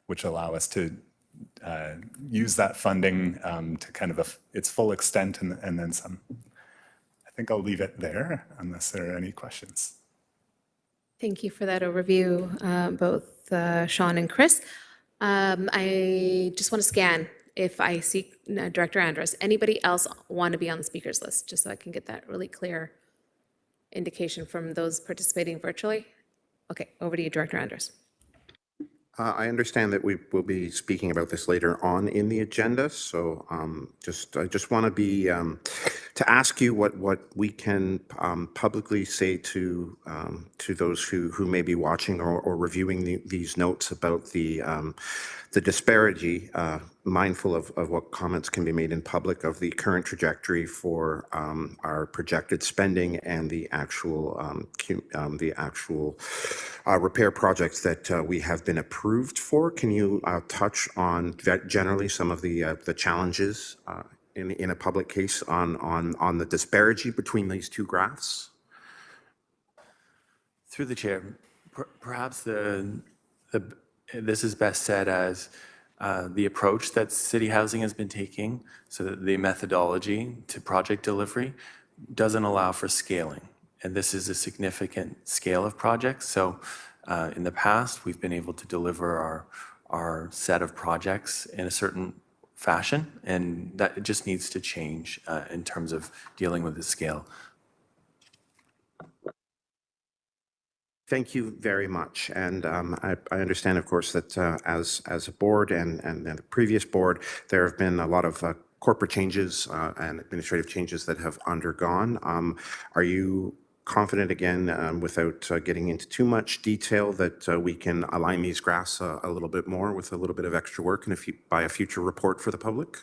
which allow us to use that funding to kind of its full extent and then some. I think I'll leave it there unless there are any questions. Thank you for that overview, both Sean and Chris. I just want to scan if I see Director Andrus. Anybody else want to be on the speakers list, just so I can get that really clear indication from those participating virtually? Okay, over to you, Director Andrus. I understand that we will be speaking about this later on in the agenda, so I just want to be to ask you what we can publicly say to those who may be watching or reviewing these notes about the disparity, mindful of what comments can be made in public of the current trajectory for our projected spending and the actual repair projects that we have been approved for. Can you touch on generally some of the challenges in a public case on the disparity between these two graphs? Through the chair, perhaps this is best said as the approach that City Housing has been taking, so that the methodology to project delivery doesn't allow for scaling. And this is a significant scale of projects. So in the past, we've been able to deliver our set of projects in a certain fashion, and that just needs to change in terms of dealing with the scale. Thank you very much. And I understand, of course, that as a board and the previous board, there have been a lot of corporate changes and administrative changes that have undergone. Are you confident, again, without getting into too much detail, that we can align these graphs a little bit more with a little bit of extra work and by a future report for the public?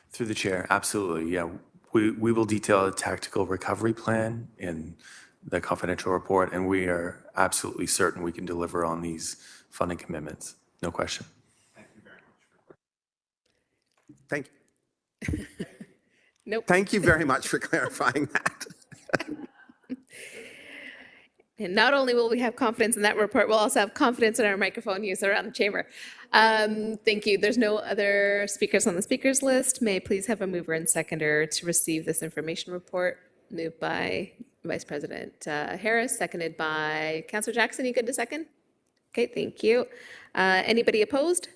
Through the chair, absolutely. Yeah, we will detail a tactical recovery plan in the confidential report, and we are absolutely certain we can deliver on these funding commitments. No question. Thank you very much. Thank you. Nope. Thank you very much for clarifying that. And not only will we have confidence in that report, we'll also have confidence in our microphone use around the chamber. Thank you. There's no other speakers on the speakers list. May I please have a mover and seconder to receive this information report? Moved by Vice President Harris, seconded by Councillor Jackson. You good to second? Okay, thank you. Anybody opposed?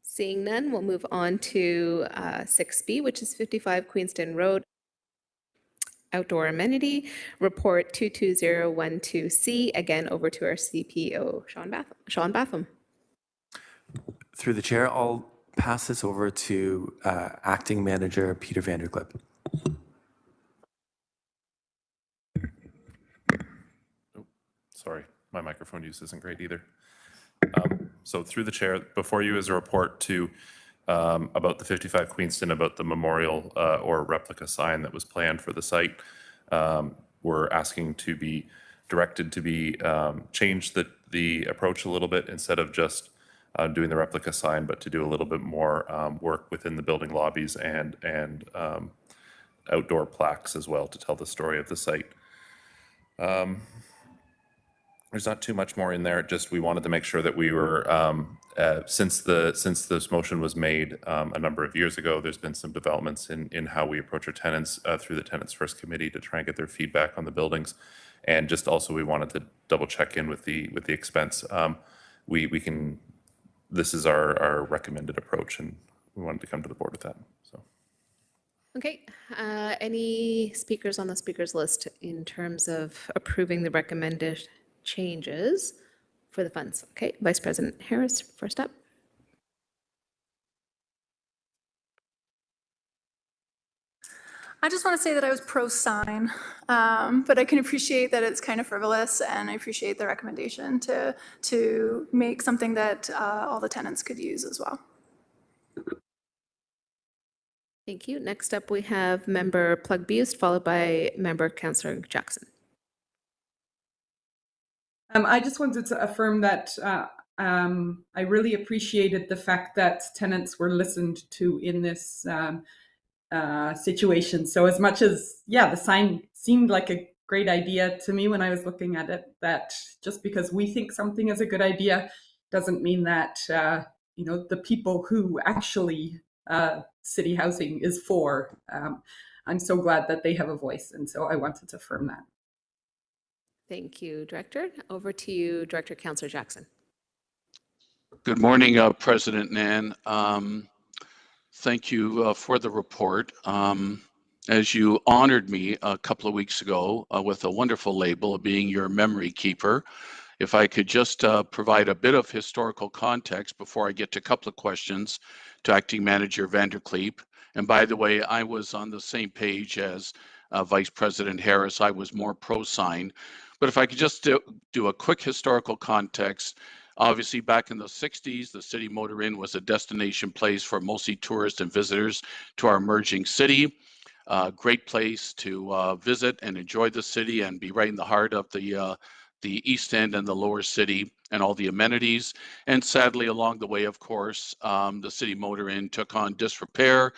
Seeing none, we'll move on to 6B, which is 55 Queenston Road. Outdoor amenity, report 22012C, again over to our CPO, Sean Batham. Through the chair, I'll pass this over to Acting Manager Peter Vanderklip. Sorry, my microphone use isn't great either. So through the chair, before you is a report to about the 55 Queenston, about the memorial or replica sign that was planned for the site. We're asking to be directed to be change the approach a little bit, instead of just doing the replica sign, but to do a little bit more work within the building lobbies and outdoor plaques as well to tell the story of the site. There's not too much more in there. Just we wanted to make sure that we were, since this motion was made a number of years ago, there's been some developments in how we approach our tenants through the Tenants First Committee to try and get their feedback on the buildings. And just also we wanted to double check in with the expense. We can, this is our recommended approach, and we wanted to come to the board with that. So. Okay, any speakers on the speakers list in terms of approving the recommended changes for the funds? Okay, Vice President Harris, first up. I just want to say that I was pro sign, but I can appreciate that it's kind of frivolous, and I appreciate the recommendation to make something that all the tenants could use as well. Thank you. Next up, we have Member Plug-Buist, followed by Member Councillor Jackson. I just wanted to affirm that I really appreciated the fact that tenants were listened to in this situation. So as much as, yeah, the sign seemed like a great idea to me when I was looking at it, that just because we think something is a good idea doesn't mean that, the people who actually City Housing is for, I'm so glad that they have a voice. And so I wanted to affirm that. Thank you, Director. Over to you, Director Councillor Jackson. Good morning, President Nan. Thank you for the report. As you honored me a couple of weeks ago with a wonderful label of being your memory keeper, if I could just provide a bit of historical context before I get to a couple of questions to Acting Manager Vanderkleep. And by the way, I was on the same page as Vice President Harris. I was more pro-sign. But if I could just do a quick historical context, obviously back in the 60s, the City Motor Inn was a destination place for mostly tourists and visitors to our emerging city. Great place to visit and enjoy the city and be right in the heart of the East End and the Lower City and all the amenities. And sadly, along the way, of course, the City Motor Inn took on disrepair,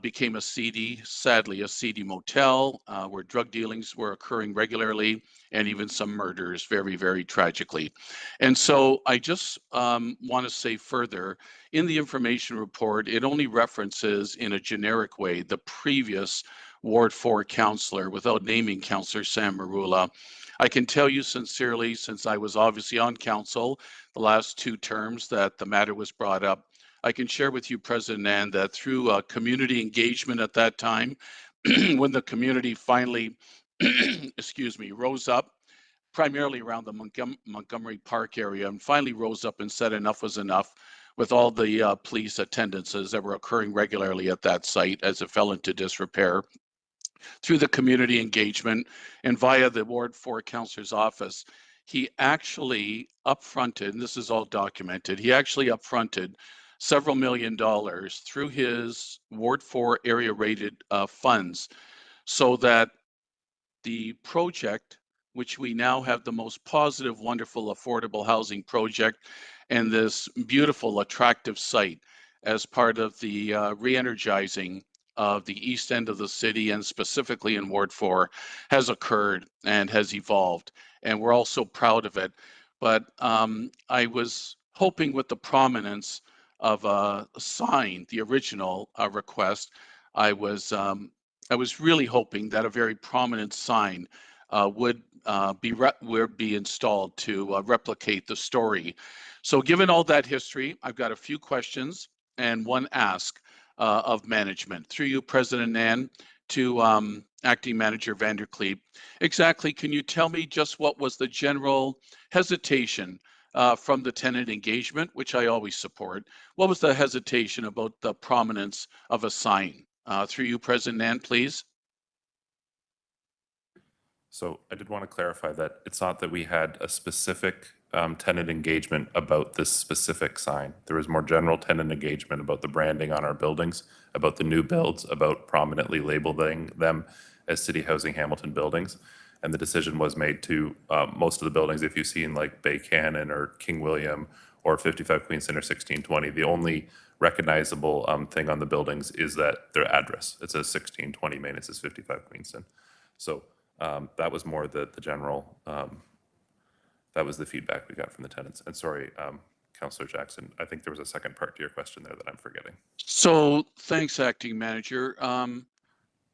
became sadly a seedy motel where drug dealings were occurring regularly and even some murders, very, very tragically. And so I just want to say further, in the information report, it only references in a generic way the previous Ward 4 councillor without naming Councillor Sam Marula. I can tell you sincerely, since I was obviously on council the last 2 terms that the matter was brought up, I can share with you, President Ann, that through community engagement at that time, when the community finally, rose up, primarily around the Montgomery Park area, and finally rose up and said enough was enough with all the police attendances that were occurring regularly at that site as it fell into disrepair. Through the community engagement and via the Ward 4 Councillor's office, he actually upfronted, and this is all documented, he actually upfronted several $1 million through his Ward 4 area rated funds so that the project, which we now have the most positive, wonderful, affordable housing project and this beautiful, attractive site as part of the re-energizing of the east end of the city and specifically in Ward 4 has occurred and has evolved. And we're all so proud of it. But I was hoping with the prominence of a sign, the original request, I was really hoping that a very prominent sign would be installed to replicate the story. So given all that history, I've got a few questions and one ask of management. Through you, President Nan, to Acting Manager Vanderkleep. Exactly, can you tell me just what was the general hesitation from the tenant engagement, which I always support? What was the hesitation about the prominence of a sign? Through you, President Nan, please. So I did want to clarify that it's not that we had a specific tenant engagement about this specific sign. There was more general tenant engagement about the branding on our buildings, about the new builds, about prominently labeling them as City Housing Hamilton buildings. And the decision was made to most of the buildings, if you've seen like Bay Cannon or King William or 55 Queenston or 1620, the only recognizable thing on the buildings is that their address. It says 1620 Main, it says 55 Queenston. So that was more the general, that was the feedback we got from the tenants. And sorry, Councillor Jackson, I think there was a second part to your question there that I'm forgetting. So thanks, Acting Manager.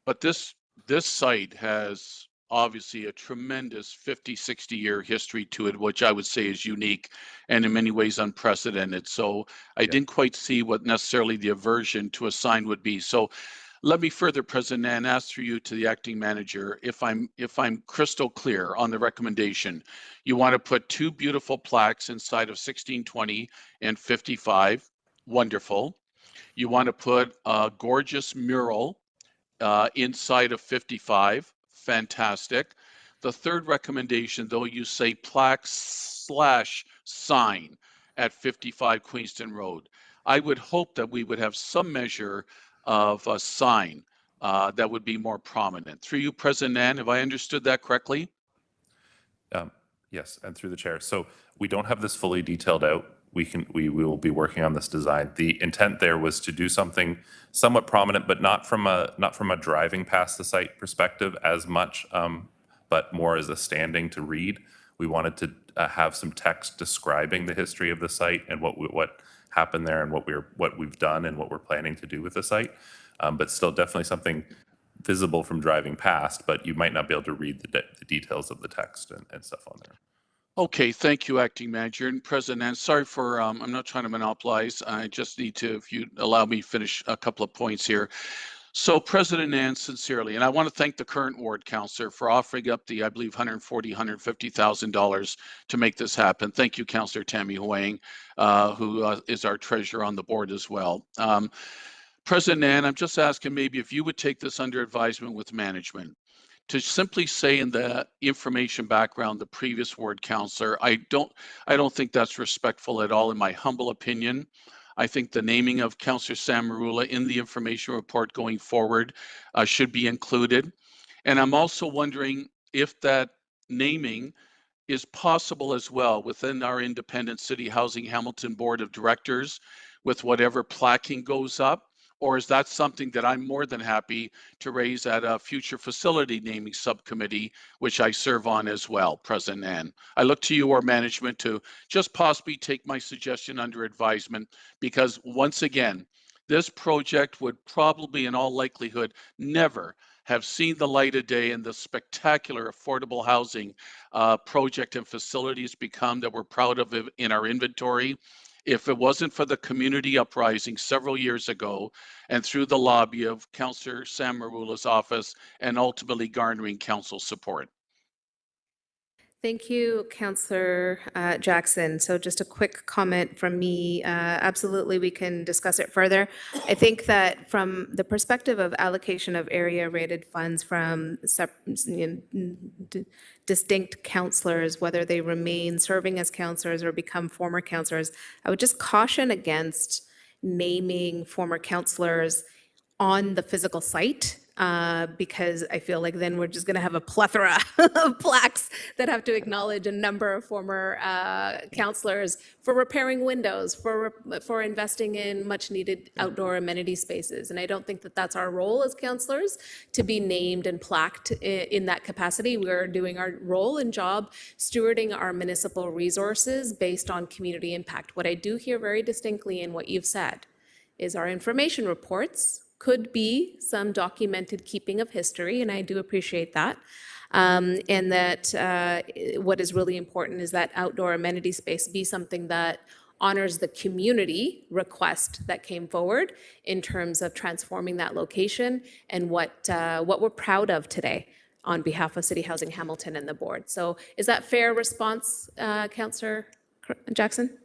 But this site has obviously a tremendous 50, 60-year history to it, which I would say is unique and in many ways unprecedented. So I didn't quite see what necessarily the aversion to a sign would be. So let me further, President Nan, ask through you to the Acting Manager, if I'm crystal clear on the recommendation. You want to put 2 beautiful plaques inside of 1620 and 55. Wonderful. You want to put a gorgeous mural inside of 55, fantastic. The third recommendation, though, you say plaque/sign at 55 Queenston Road. I would hope that we would have some measure of a sign that would be more prominent. Through you, President Nan, have I understood that correctly? Yes, and through the chair. So we don't have this fully detailed out. We will be working on this design. The intent there was to do something somewhat prominent, but not from a driving past the site perspective as much, but more as a standing to read. We wanted to have some text describing the history of the site and what happened there and what we've done and what we're planning to do with the site. But still definitely something visible from driving past, but you might not be able to read the details of the text and stuff on there. Okay, thank you, Acting Manager. And President Nan, sorry for, I'm not trying to monopolize. I just need to, if you allow me, finish a couple of points here. So President Nan, sincerely, and I want to thank the current ward councillor for offering up the, I believe, $140,000, $150,000 to make this happen. Thank you, Councillor Tammy Huang, who is our treasurer on the board as well. President Nan, I'm just asking maybe if you would take this under advisement with management to simply say in the information background, the previous ward councillor, I don't think that's respectful at all, in my humble opinion. I think the naming of Councillor Sam Marula in the information report going forward should be included. And I'm also wondering if that naming is possible as well within our independent City Housing Hamilton Board of Directors with whatever plaquing goes up, or is that something that I'm more than happy to raise at a future facility naming subcommittee, which I serve on as well, President Nan? I look to you or management to just possibly take my suggestion under advisement, because once again, this project would probably in all likelihood never have seen the light of day in the spectacular affordable housing project and facilities become that we're proud of in our inventory. If it wasn't for the community uprising several years ago and through the lobby of Councillor Sam Marula's office and ultimately garnering council support. Thank you, Councillor Jackson. So just a quick comment from me. Absolutely, we can discuss it further. I think that from the perspective of allocation of area rated funds from distinct councillors, whether they remain serving as councillors or become former councillors, I would just caution against naming former councillors on the physical site, because I feel like then we're just going to have a plethora of plaques that have to acknowledge a number of former councillors for repairing windows, for investing in much needed outdoor amenity spaces. And I don't think that that's our role as councillors to be named and plaqued in that capacity. We're doing our role and job stewarding our municipal resources based on community impact. What I do hear very distinctly in what you've said is our information reports could be some documented keeping of history, and I do appreciate that. And that what is really important is that outdoor amenity space be something that honors the community request that came forward in terms of transforming that location and what we're proud of today on behalf of City Housing Hamilton and the board. So is that fair response, Councillor Jackson?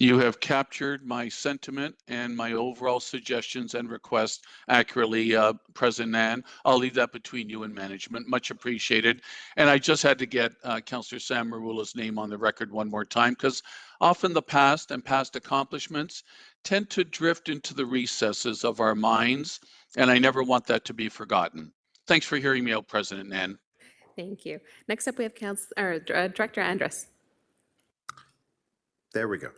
You have captured my sentiment and my overall suggestions and requests accurately, President Nan. I'll leave that between you and management. Much appreciated. And I just had to get Councillor Sam Marula's name on the record one more time, because often the past and past accomplishments tend to drift into the recesses of our minds, and I never want that to be forgotten. Thanks for hearing me out, President Nan. Thank you. Next up, we have Director Andrus. There we go.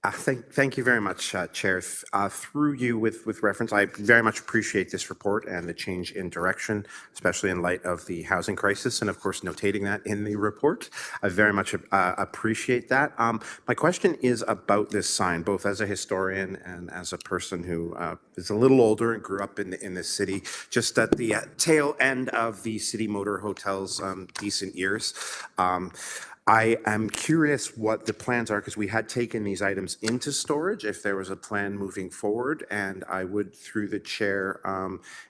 Thank you very much, Chair. Through you, with reference, I very much appreciate this report and the change in direction, especially in light of the housing crisis, and of course, notating that in the report. I very much appreciate that. My question is about this sign, both as a historian and as a person who is a little older and grew up in this city, just at the tail end of the City Motor Hotel's decent years. I am curious what the plans are, because we had taken these items into storage, if there was a plan moving forward, and I would, through the chair,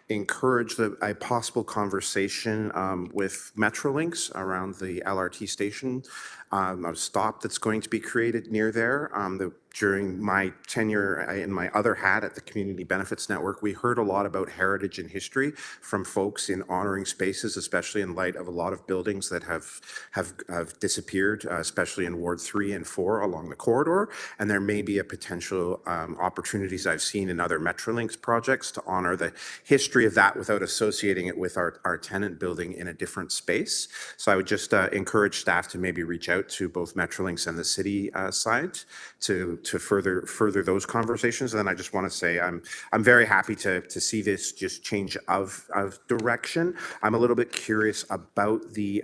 encourage a possible conversation with Metrolinx around the LRT station, a stop that's going to be created near there. During my tenure in my other hat at the Community Benefits Network, we heard a lot about heritage and history from folks in honoring spaces, especially in light of a lot of buildings that have disappeared, especially in Ward 3 and 4 along the corridor. And there may be a potential opportunities I've seen in other Metrolinx projects to honor the history of that without associating it with our tenant building in a different space. So I would just encourage staff to maybe reach out to both Metrolinx and the city side to further those conversations. And then I just want to say I'm very happy to see this just change of direction. I'm a little bit curious about the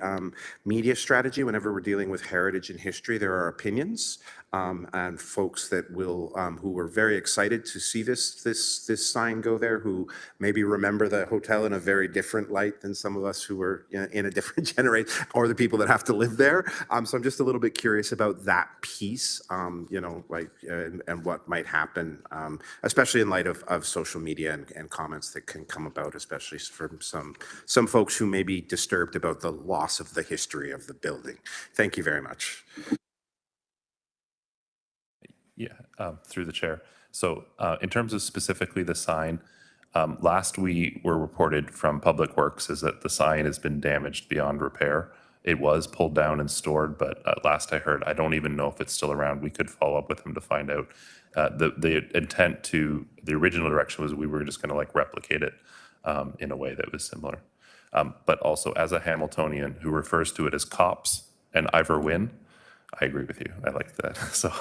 media strategy. Whenever we're dealing with heritage and history, there are opinions and folks that will who were very excited to see this sign go there, who maybe remember the hotel in a very different light than some of us who were in a different generation, or the people that have to live there. So I'm just a little bit curious about that piece, and what might happen, especially in light of social media and comments that can come about, especially from some folks who may be disturbed about the loss of the history of the building. Thank you very much. Yeah, through the chair. So in terms of specifically the sign, last we were reported from Public Works is that the sign has been damaged beyond repair. It was pulled down and stored, but last I heard, I don't even know if it's still around. We could follow up with them to find out. The intent to the original direction was we were just going to like replicate it in a way that was similar. But also as a Hamiltonian who refers to it as cops and Ivor Wynn, I agree with you. I like that. So.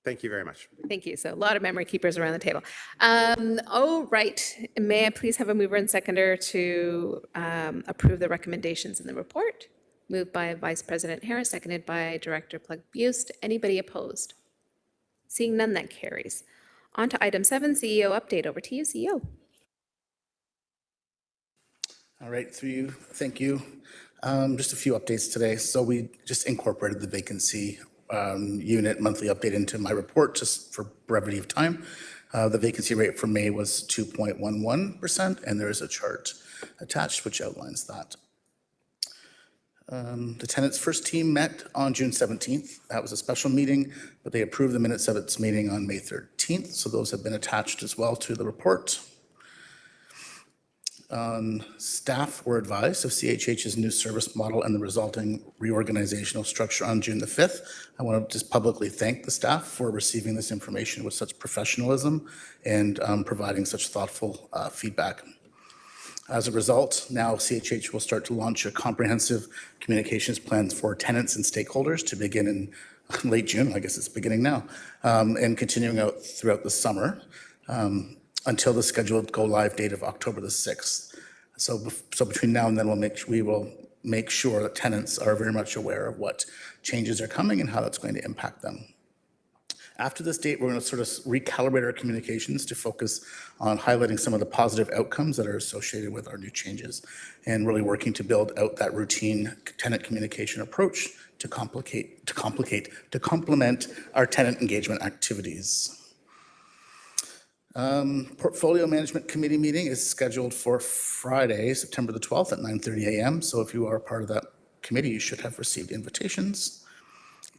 Thank you very much. Thank you. So a lot of memory keepers around the table. Oh, right. May I please have a mover and seconder to approve the recommendations in the report? Moved by Vice President Harris, seconded by Director Plug-Buist. Anybody opposed? Seeing none, that carries. On to item 7, CEO update. Over to you, CEO. All right, through you. Thank you. Just a few updates today. So we just incorporated the vacancy unit monthly update into my report just for brevity of time. The vacancy rate for May was 2.11%, and there is a chart attached which outlines that. The tenants' first team met on June 17th. That was a special meeting, but they approved the minutes of its meeting on May 13th, so those have been attached as well to the report. Staff were advised of CHH's new service model and the resulting reorganizational structure on June the 5th. I want to just publicly thank the staff for receiving this information with such professionalism and providing such thoughtful feedback. As a result, now CHH will start to launch a comprehensive communications plan for tenants and stakeholders to begin in late June, I guess it's beginning now, and continuing out throughout the summer. Until the scheduled go-live date of October the 6th. So between now and then, we will make sure that tenants are very much aware of what changes are coming and how that's going to impact them. After this date, we're going to sort of recalibrate our communications to focus on highlighting some of the positive outcomes that are associated with our new changes and really working to build out that routine tenant communication approach to complement our tenant engagement activities. Portfolio Management Committee meeting is scheduled for Friday, September the 12th at 9:30 a.m. So if you are a part of that committee, you should have received invitations.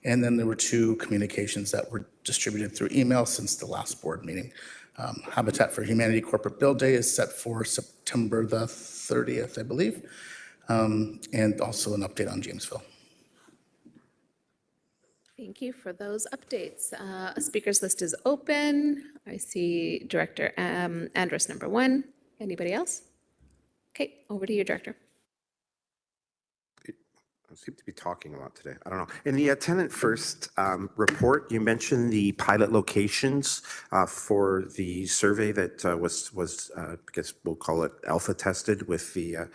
And then there were 2 communications that were distributed through email since the last board meeting. Habitat for Humanity Corporate Build Day is set for September the 30th, I believe. And also an update on Jamesville. Thank you for those updates. A speaker's list is open. I see Director Andrus number 1. Anybody else? Okay, over to you, Director. I seem to be talking a lot today. I don't know. In the tenant first report, you mentioned the pilot locations for the survey that was I guess we'll call it alpha tested with the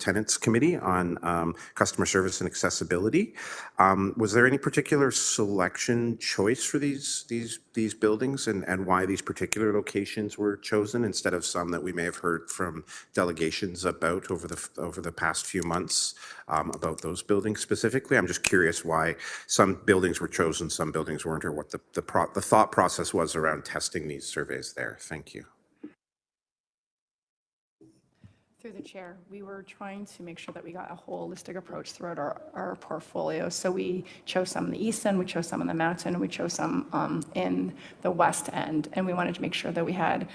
tenants committee on customer service and accessibility. Was there any particular selection choice for these buildings and why these particular locations were chosen instead of some that we may have heard from delegations about over the past few months about those buildings specifically. I'm just curious why some buildings were chosen, some buildings weren't, or what the thought process was around testing these surveys there. Thank you. Through the chair, we were trying to make sure that we got a holistic approach throughout our portfolio. So we chose some in the east end, we chose some in the mountain, and we chose some in the west end. And we wanted to make sure that we had,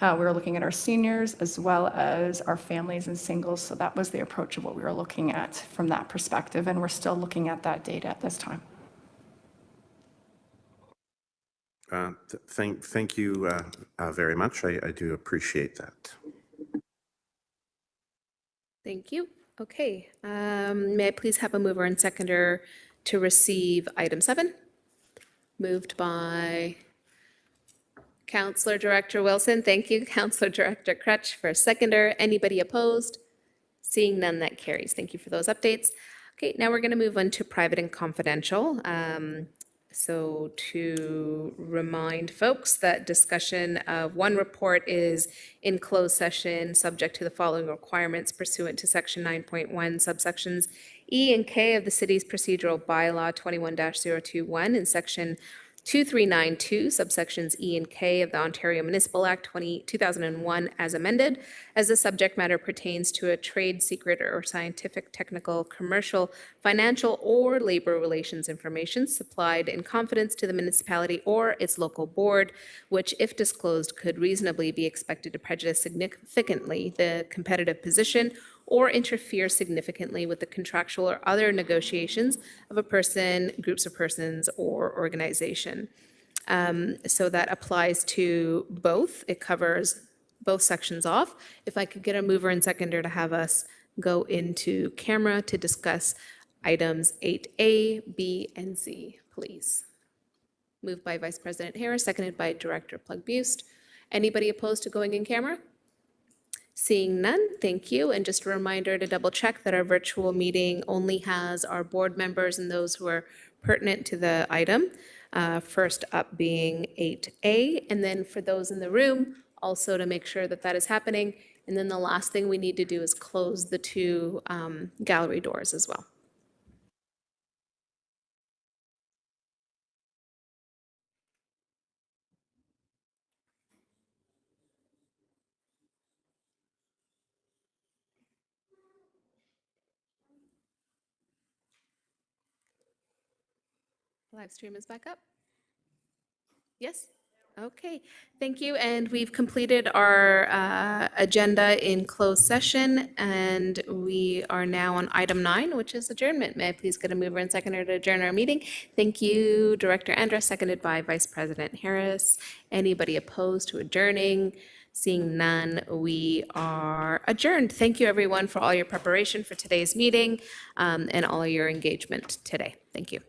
we were looking at our seniors as well as our families and singles. So that was the approach of what we were looking at from that perspective. And we're still looking at that data at this time. Thank you very much. I do appreciate that. Thank you. Okay, may I please have a mover and seconder to receive item 7? Moved by Councillor Director Wilson. Thank you, Councillor Director Crutch for a seconder. Anybody opposed? Seeing none, that carries. Thank you for those updates. Okay, now we're going to move on to private and confidential. So to remind folks that discussion of one report is in closed session, subject to the following requirements pursuant to section 9.1 subsections E and K of the city's procedural bylaw 21-021 and section 2392 subsections E and K of the Ontario Municipal Act 2001 as amended, as the subject matter pertains to a trade secret or scientific, technical, commercial, financial, or labor relations information supplied in confidence to the municipality or its local board, which, if disclosed, could reasonably be expected to prejudice significantly the competitive position or interfere significantly with the contractual or other negotiations of a person, groups of persons, or organization. So that applies to both. It covers both sections off. If I could get a mover and seconder to have us go into camera to discuss items 8A, B, and Z, please. Moved by Vice President Harris, seconded by Director Plug-Buist. Anybody opposed to going in camera? Seeing none, thank you. And just a reminder to double check that our virtual meeting only has our board members and those who are pertinent to the item. First up being 8A, and then for those in the room, also to make sure that that is happening. And then the last thing we need to do is close the 2 gallery doors as well. Live stream is back up. Yes? Okay, thank you. And we've completed our agenda in closed session, and we are now on item 9, which is adjournment. May I please get a mover and seconder to adjourn our meeting? Thank you, Director Andra, seconded by Vice President Harris. Anybody opposed to adjourning? Seeing none, we are adjourned. Thank you, everyone, for all your preparation for today's meeting and all your engagement today. Thank you.